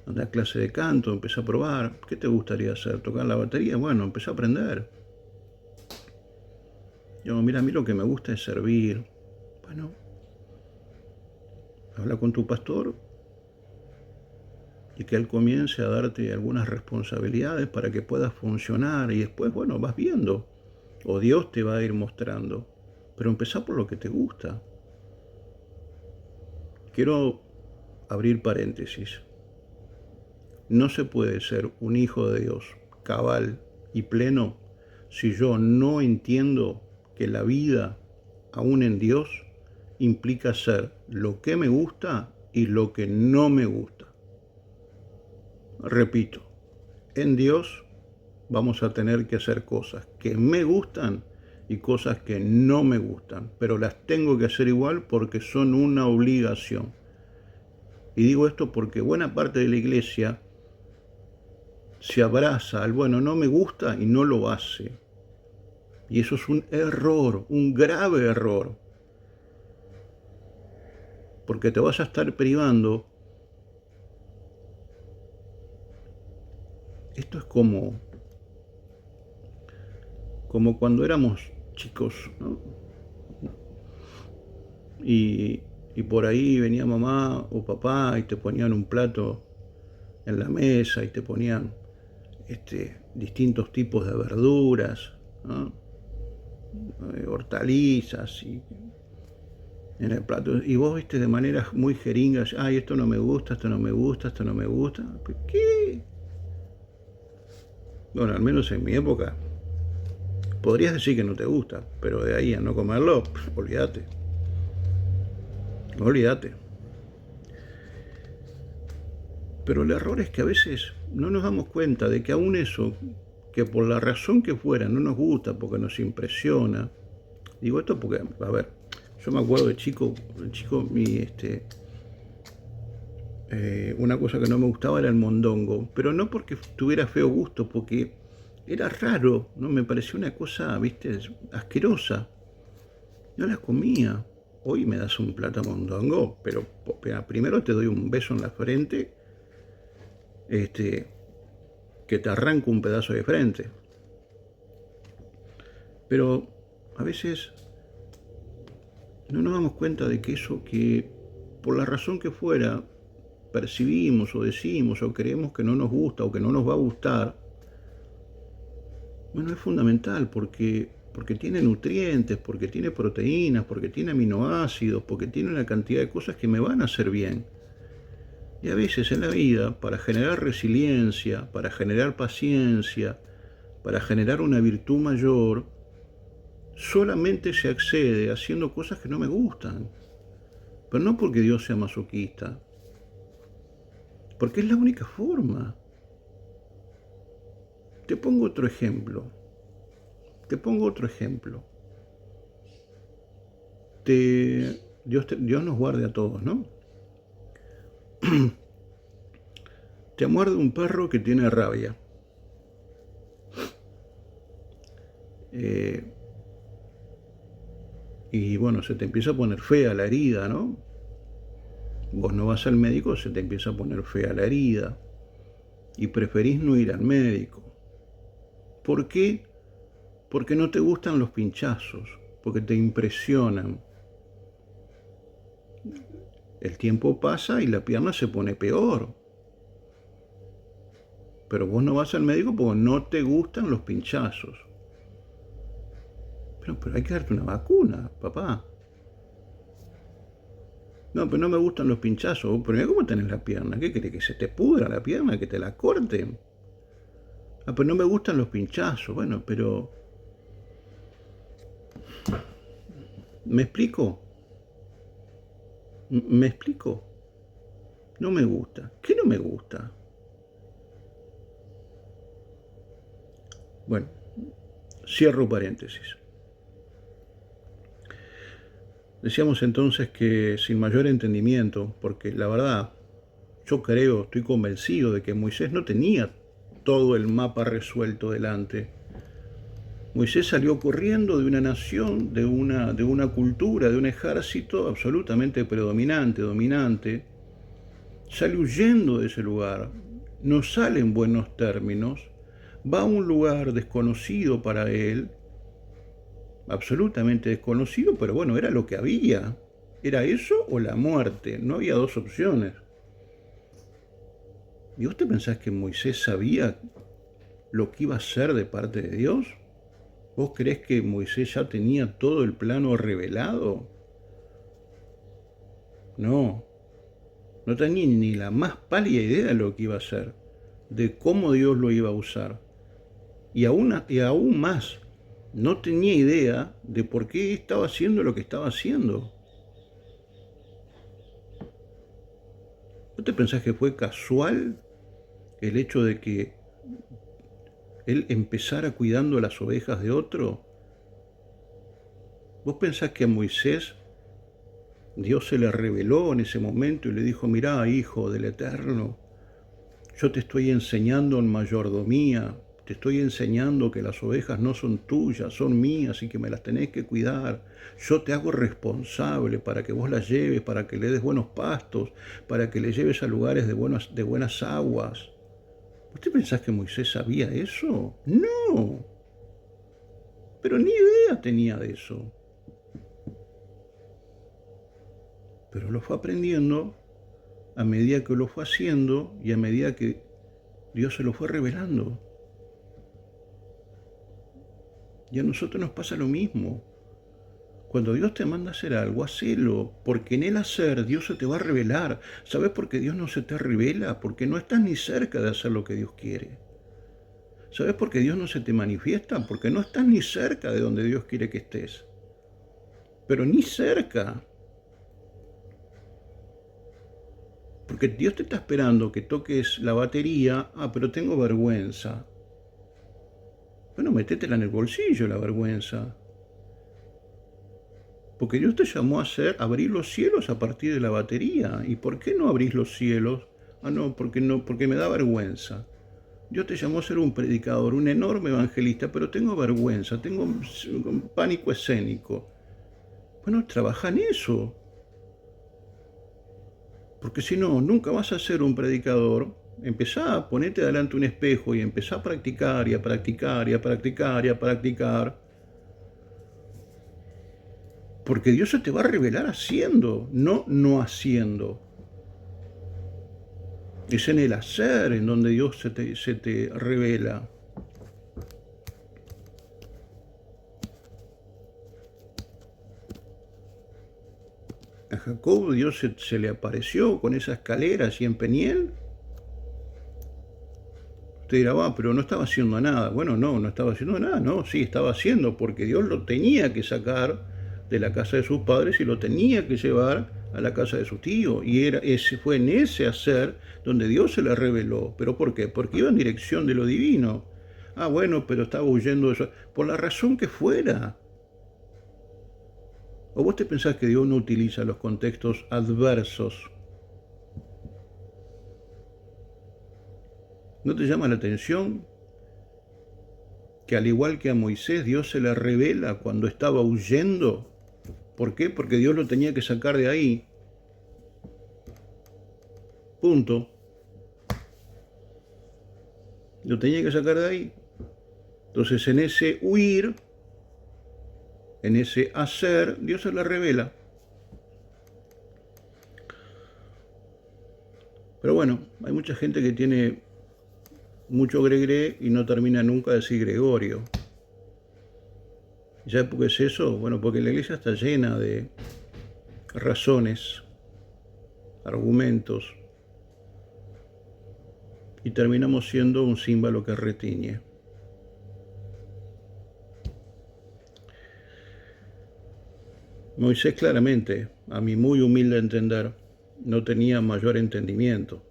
Andá a clase de canto, empezá a probar. ¿Qué te gustaría hacer? ¿Tocar la batería? Bueno, empezá a aprender. Yo, mira, a mí lo que me gusta es servir. Bueno, habla con tu pastor y que él comience a darte algunas responsabilidades para que puedas funcionar, y después, bueno, vas viendo, o Dios te va a ir mostrando, pero empezá por lo que te gusta. Quiero abrir paréntesis. No se puede ser un hijo de Dios cabal y pleno si yo no entiendo que la vida, aún en Dios, implica hacer lo que me gusta y lo que no me gusta. Repito, en Dios vamos a tener que hacer cosas que me gustan y cosas que no me gustan, pero las tengo que hacer igual porque son una obligación. Y digo esto porque buena parte de la iglesia se abraza al bueno, no me gusta y no lo hace. Y eso es un error, un grave error. Porque te vas a estar privando. Esto es como cuando éramos chicos, ¿no? Y por ahí venía mamá o papá y te ponían un plato en la mesa y te ponían distintos tipos de verduras, ¿no? Hortalizas y en el plato, y vos viste de manera muy jeringa, ay, esto no me gusta, esto no me gusta, esto no me gusta. ¿Qué? Bueno, al menos en mi época podrías decir que no te gusta, pero de ahí a no comerlo, olvídate. Olvídate. Pero el error es que a veces no nos damos cuenta de que aún eso, que por la razón que fuera no nos gusta, porque nos impresiona. Digo esto porque, a ver, yo me acuerdo de chico, una cosa que no me gustaba era el mondongo, pero no porque tuviera feo gusto, porque era raro, ¿no? Me parecía una cosa, viste, asquerosa. No la comía. Hoy me das un plato de mondongo, pero primero te doy un beso en la frente, que te arranco un pedazo de frente. Pero a veces no nos damos cuenta de que eso que por la razón que fuera percibimos o decimos o creemos que no nos gusta o que no nos va a gustar, bueno, es fundamental porque tiene nutrientes, porque tiene proteínas, porque tiene aminoácidos, porque tiene una cantidad de cosas que me van a hacer bien. Y a veces en la vida, para generar resiliencia, para generar paciencia, para generar una virtud mayor, solamente se accede haciendo cosas que no me gustan. Pero no porque Dios sea masoquista, porque es la única forma. Te pongo otro ejemplo. Dios nos guarde a todos, ¿no? Te muerde un perro que tiene rabia. Y bueno, se te empieza a poner fea la herida, ¿no? Vos no vas al médico, se te empieza a poner fea la herida. Y preferís no ir al médico. ¿Por qué? Porque no te gustan los pinchazos, porque te impresionan. El tiempo pasa y la pierna se pone peor. Pero vos no vas al médico porque no te gustan los pinchazos. Pero hay que darte una vacuna, papá. No, pero no me gustan los pinchazos. Pero mira cómo tenés la pierna. ¿Qué querés? ¿Que se te pudra la pierna? ¿Que te la corten? Ah, pero no me gustan los pinchazos. Bueno, pero... ¿Me explico? ¿Me explico? No me gusta. ¿Qué no me gusta? Bueno, cierro paréntesis. Decíamos entonces que sin mayor entendimiento, porque la verdad, yo creo, estoy convencido de que Moisés no tenía todo el mapa resuelto delante. Moisés salió corriendo de una nación, de una cultura, de un ejército absolutamente predominante, dominante. Sale huyendo de ese lugar, no sale en buenos términos, va a un lugar desconocido para él, absolutamente desconocido, pero bueno, era lo que había. Era eso o la muerte, no había dos opciones. ¿Y vos te pensás que Moisés sabía lo que iba a ser de parte de Dios? ¿Vos creés que Moisés ya tenía todo el plano revelado? No tenía ni la más pálida idea de lo que iba a hacer, de cómo Dios lo iba a usar. Y aún más, no tenía idea de por qué estaba haciendo lo que estaba haciendo. ¿No te pensás que fue casual el hecho de que él empezara cuidando las ovejas de otro ¿Vos pensás que a Moisés Dios se le reveló en ese momento y le dijo, mirá, hijo del Eterno, yo te estoy enseñando en mayordomía, te estoy enseñando que las ovejas no son tuyas, son mías y que me las tenés que cuidar. Yo te hago responsable para que vos las lleves, para que le des buenos pastos, para que le lleves a lugares de buenas aguas. ¿Usted pensás que Moisés sabía eso? No, pero ni idea tenía de eso. Pero lo fue aprendiendo a medida que lo fue haciendo y a medida que Dios se lo fue revelando. Y a nosotros nos pasa lo mismo. Cuando Dios te manda a hacer algo, hacelo, porque en el hacer Dios se te va a revelar. ¿Sabes por qué Dios no se te revela? Porque no estás ni cerca de hacer lo que Dios quiere. ¿Sabes por qué Dios no se te manifiesta? Porque no estás ni cerca de donde Dios quiere que estés. Pero ni cerca. Porque Dios te está esperando que toques la batería. Ah, pero tengo vergüenza. Bueno, métetela en el bolsillo la vergüenza. Porque Dios te llamó a abrir los cielos a partir de la batería. ¿Y por qué no abrís los cielos? Ah, no, porque me da vergüenza. Dios te llamó a ser un predicador, un enorme evangelista, pero tengo vergüenza, tengo un pánico escénico. Bueno, trabaja en eso. Porque si no, nunca vas a ser un predicador. Empezá a ponerte delante un espejo y empezá a practicar y a practicar y a practicar y a practicar. Porque Dios se te va a revelar haciendo, no haciendo. Es en el hacer en donde Dios se te revela. A Jacob Dios se le apareció con esa escalera así en Peniel. Usted dirá, pero no estaba haciendo nada. Bueno, no estaba haciendo nada. No, sí, estaba haciendo porque Dios lo tenía que sacar de la casa de sus padres y lo tenía que llevar a la casa de su tío. Y fue en ese hacer donde Dios se le reveló. ¿Pero por qué? Porque iba en dirección de lo divino. Ah, bueno, pero estaba huyendo de eso. Por la razón que fuera. ¿O vos te pensás que Dios no utiliza los contextos adversos? ¿No te llama la atención que al igual que a Moisés, Dios se le revela cuando estaba huyendo? ¿Por qué? Porque Dios lo tenía que sacar de ahí. Punto. Lo tenía que sacar de ahí. Entonces en ese huir, en ese hacer, Dios se le revela. Pero bueno, hay mucha gente que tiene mucho gregre y no termina nunca de decir Gregorio. ¿Y sabes por qué es eso? Bueno, porque la iglesia está llena de razones, argumentos, y terminamos siendo un címbalo que retiñe. Moisés claramente, a mi muy humilde entender, no tenía mayor entendimiento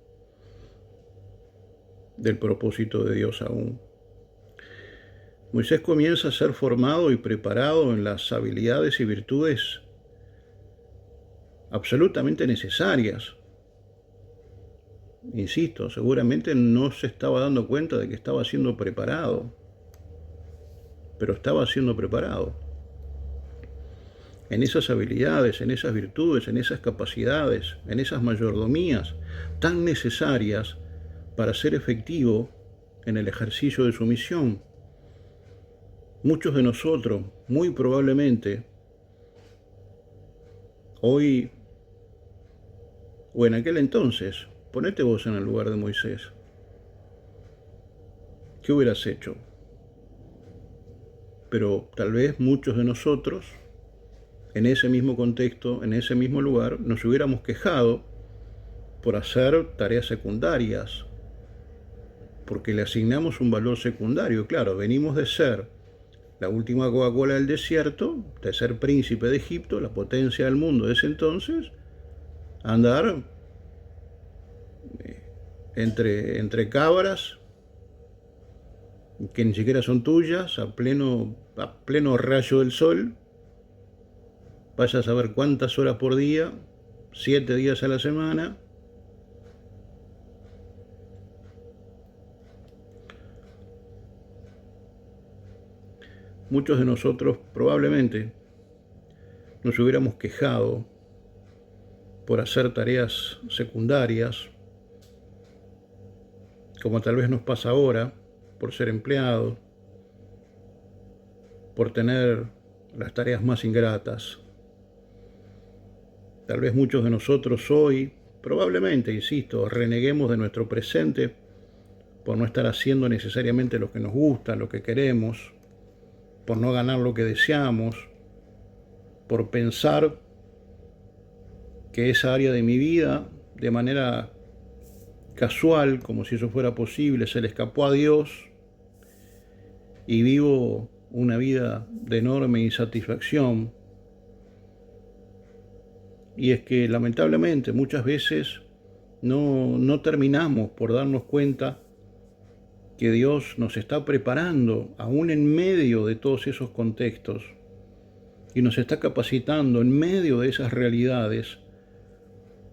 del propósito de Dios aún. Moisés comienza a ser formado y preparado en las habilidades y virtudes absolutamente necesarias. Insisto, seguramente no se estaba dando cuenta de que estaba siendo preparado, pero estaba siendo preparado. En esas habilidades, en esas virtudes, en esas capacidades, en esas mayordomías tan necesarias para ser efectivo en el ejercicio de su misión. Muchos de nosotros, muy probablemente, hoy o en aquel entonces, ponete vos en el lugar de Moisés. ¿Qué hubieras hecho? Pero tal vez muchos de nosotros, en ese mismo contexto, en ese mismo lugar, nos hubiéramos quejado por hacer tareas secundarias, porque le asignamos un valor secundario. Claro, venimos de ser la última Coca-Cola del desierto, de ser príncipe de Egipto, la potencia del mundo de ese entonces, a andar entre cabras que ni siquiera son tuyas, a pleno rayo del sol, vaya a saber cuántas horas por día, 7 días a la semana. Muchos de nosotros probablemente nos hubiéramos quejado por hacer tareas secundarias, como tal vez nos pasa ahora, por ser empleados, por tener las tareas más ingratas. Tal vez muchos de nosotros hoy, probablemente, insisto, reneguemos de nuestro presente por no estar haciendo necesariamente lo que nos gusta, lo que queremos, por no ganar lo que deseamos, por pensar que esa área de mi vida, de manera casual, como si eso fuera posible, se le escapó a Dios y vivo una vida de enorme insatisfacción. Y es que lamentablemente muchas veces no terminamos por darnos cuenta que Dios nos está preparando, aún en medio de todos esos contextos, y nos está capacitando en medio de esas realidades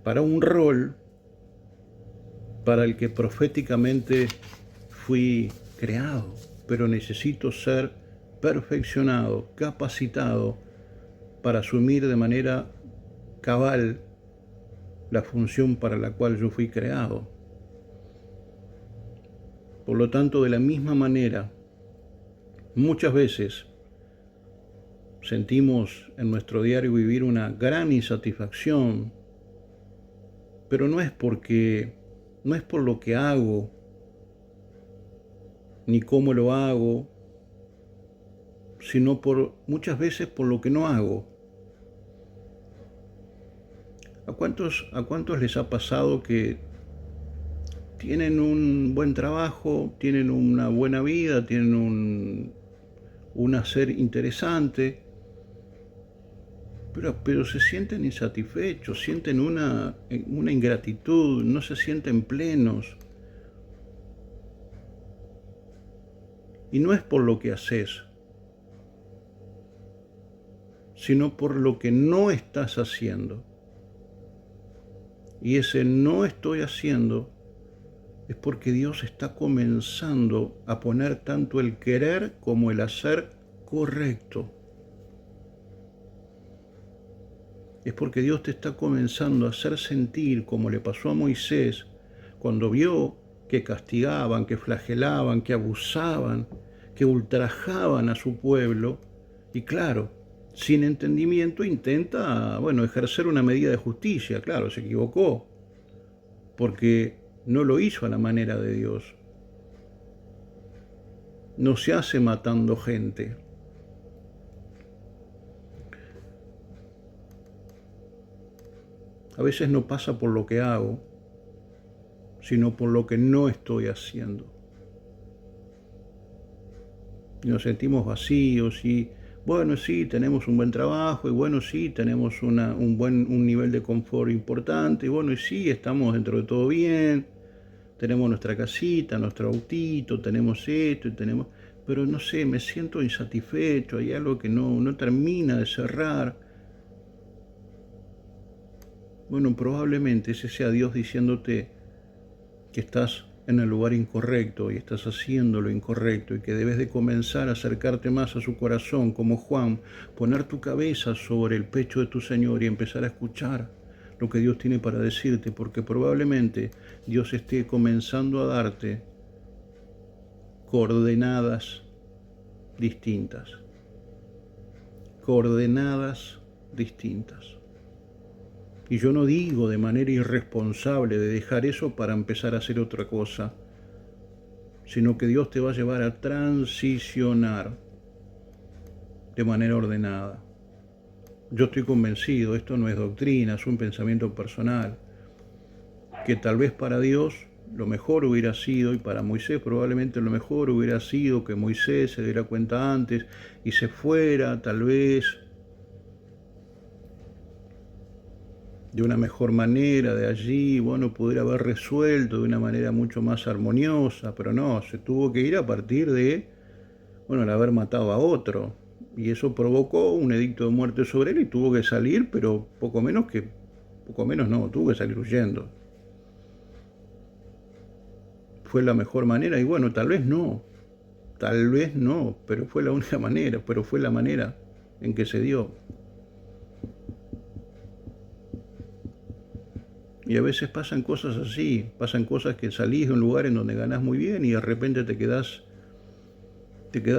para un rol para el que proféticamente fui creado, pero necesito ser perfeccionado, capacitado para asumir de manera cabal la función para la cual yo fui creado. Por lo tanto, de la misma manera, muchas veces sentimos en nuestro diario vivir una gran insatisfacción, pero no es por lo que hago, ni cómo lo hago, sino muchas veces por lo que no hago. ¿A cuántos les ha pasado que tienen un buen trabajo, tienen una buena vida, tienen un hacer interesante, pero se sienten insatisfechos, sienten una ingratitud, no se sienten plenos? Y no es por lo que haces, sino por lo que no estás haciendo. Y ese no estoy haciendo es porque Dios está comenzando a poner tanto el querer como el hacer correcto. Es porque Dios te está comenzando a hacer sentir, como le pasó a Moisés, cuando vio que castigaban, que flagelaban, que abusaban, que ultrajaban a su pueblo, y claro, sin entendimiento intenta, ejercer una medida de justicia. Claro, se equivocó, porque no lo hizo a la manera de Dios. No se hace matando gente. A veces no pasa por lo que hago, sino por lo que no estoy haciendo. Y nos sentimos vacíos y, sí, tenemos un buen trabajo, y sí, tenemos un nivel de confort importante, y sí, estamos dentro de todo bien, tenemos nuestra casita, nuestro autito, tenemos esto, pero no sé, me siento insatisfecho, hay algo que no termina de cerrar. Probablemente ese sea Dios diciéndote que estás en el lugar incorrecto y estás haciendo lo incorrecto y que debes de comenzar a acercarte más a su corazón, como Juan, poner tu cabeza sobre el pecho de tu Señor y empezar a escuchar lo que Dios tiene para decirte, porque probablemente Dios esté comenzando a darte coordenadas distintas. Coordenadas distintas. Y yo no digo de manera irresponsable de dejar eso para empezar a hacer otra cosa, sino que Dios te va a llevar a transicionar de manera ordenada. Yo estoy convencido, esto no es doctrina, es un pensamiento personal, que tal vez para Dios lo mejor hubiera sido, y para Moisés probablemente lo mejor hubiera sido que Moisés se diera cuenta antes y se fuera tal vez de una mejor manera de allí, pudiera haber resuelto de una manera mucho más armoniosa, pero no, se tuvo que ir a partir de, el haber matado a otro. Y eso provocó un edicto de muerte sobre él y tuvo que salir, pero poco menos no, tuvo que salir huyendo. ¿Fue la mejor manera? Y bueno, tal vez no, pero fue la única manera, pero fue la manera en que se dio. Y a veces pasan cosas así, pasan cosas que salís de un lugar en donde ganás muy bien y de repente te quedás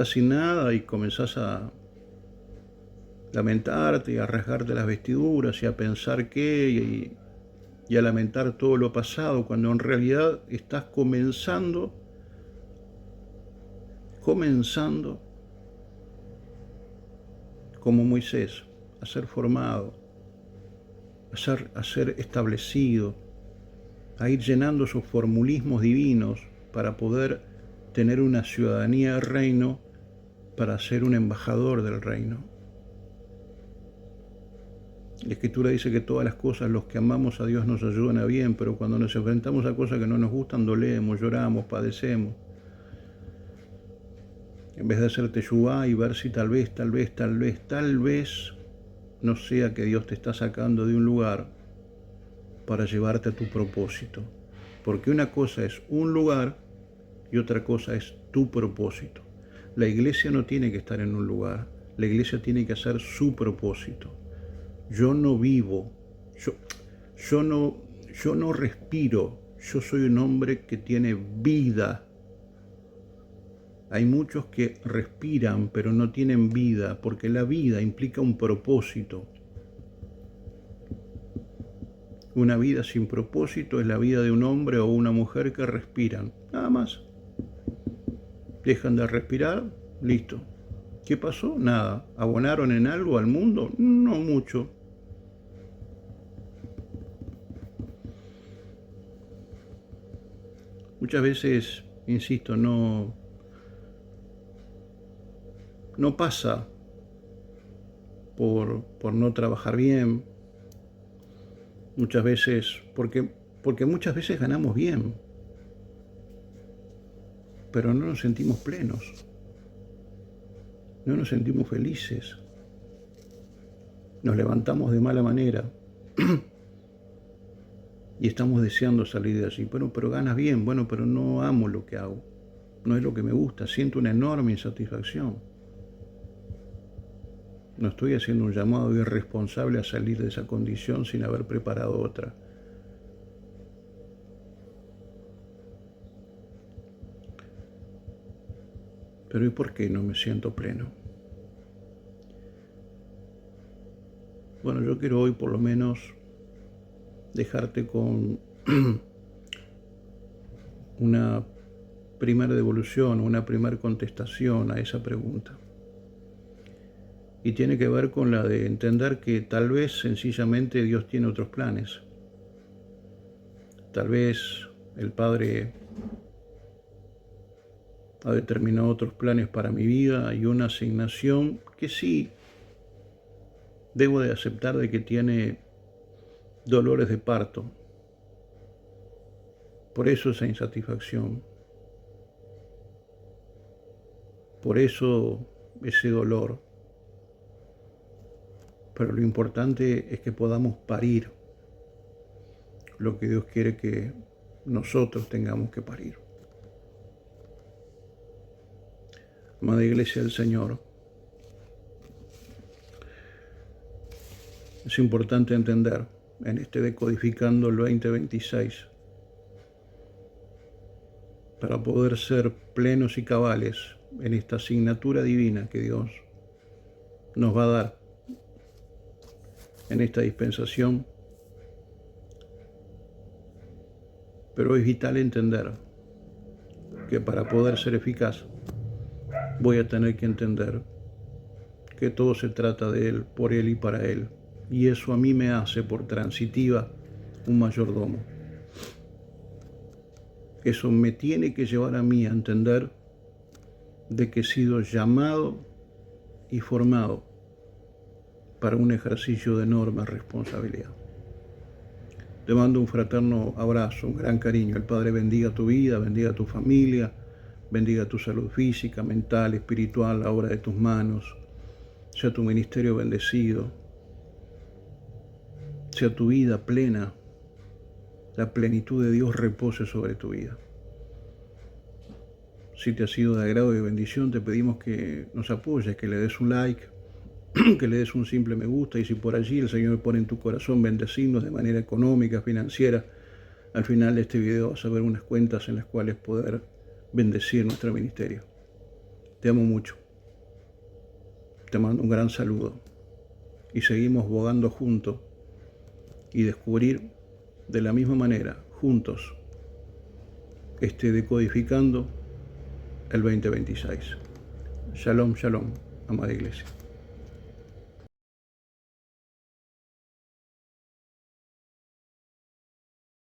sin nada y comenzás a lamentarte y a rasgarte las vestiduras y a pensar y a lamentar todo lo pasado, cuando en realidad estás comenzando como Moisés, a ser formado, a ser establecido, a ir llenando esos formulismos divinos para poder tener una ciudadanía del reino, para ser un embajador del reino. La Escritura dice que todas las cosas, los que amamos a Dios, nos ayudan a bien, pero cuando nos enfrentamos a cosas que no nos gustan, dolemos, lloramos, padecemos. En vez de hacer teshuvá y ver si tal vez no sea que Dios te está sacando de un lugar para llevarte a tu propósito. Porque una cosa es un lugar y otra cosa es tu propósito. La iglesia no tiene que estar en un lugar, la iglesia tiene que hacer su propósito. Yo no vivo, yo no respiro, yo soy un hombre que tiene vida. Hay muchos que respiran pero no tienen vida, porque la vida implica un propósito. Una vida sin propósito es la vida de un hombre o una mujer que respiran, nada más. Dejan de respirar, listo. ¿Qué pasó? Nada. ¿Abonaron en algo al mundo? No mucho. Muchas veces, insisto, no pasa por no trabajar bien. Muchas veces, porque muchas veces ganamos bien, pero no nos sentimos plenos, no nos sentimos felices, nos levantamos de mala manera y estamos deseando salir de allí. Bueno, pero ganas bien, bueno, pero no amo lo que hago, no es lo que me gusta, siento una enorme insatisfacción. No estoy haciendo un llamado irresponsable a salir de esa condición sin haber preparado otra. Pero ¿y por qué no me siento pleno? Bueno, yo quiero hoy por lo menos dejarte con una primera devolución, una primera contestación a esa pregunta. Y tiene que ver con la de entender que tal vez sencillamente Dios tiene otros planes. Tal vez el Padre ha determinado otros planes para mi vida y una asignación que sí debo de aceptar de que tiene dolores de parto. Por eso esa insatisfacción. Por eso ese dolor. Pero lo importante es que podamos parir lo que Dios quiere que nosotros tengamos que parir. Amada Iglesia del Señor, es importante entender en este Decodificando el 2026, para poder ser plenos y cabales en esta asignatura divina que Dios nos va a dar en esta dispensación. Pero es vital entender que para poder ser eficaz voy a tener que entender que todo se trata de Él, por Él y para Él. Y eso a mí me hace por transitiva un mayordomo. Eso me tiene que llevar a mí a entender de que he sido llamado y formado para un ejercicio de enorme responsabilidad. Te mando un fraterno abrazo, un gran cariño. El Padre bendiga tu vida, bendiga tu familia, bendiga tu salud física, mental, espiritual, la obra de tus manos. sea tu ministerio bendecido, sea tu vida plena, la plenitud de Dios repose sobre tu vida. Si te ha sido de agrado y de bendición, te pedimos que nos apoyes, que le des un like, que le des un simple me gusta, y si por allí el Señor pone en tu corazón bendecirnos de manera económica, financiera, al final de este video vas a ver unas cuentas en las cuales poder bendecir nuestro ministerio. Te amo mucho. Te mando un gran saludo. Y seguimos bogando juntos y descubrir de la misma manera, juntos, decodificando el 2026. Shalom, shalom, amada iglesia.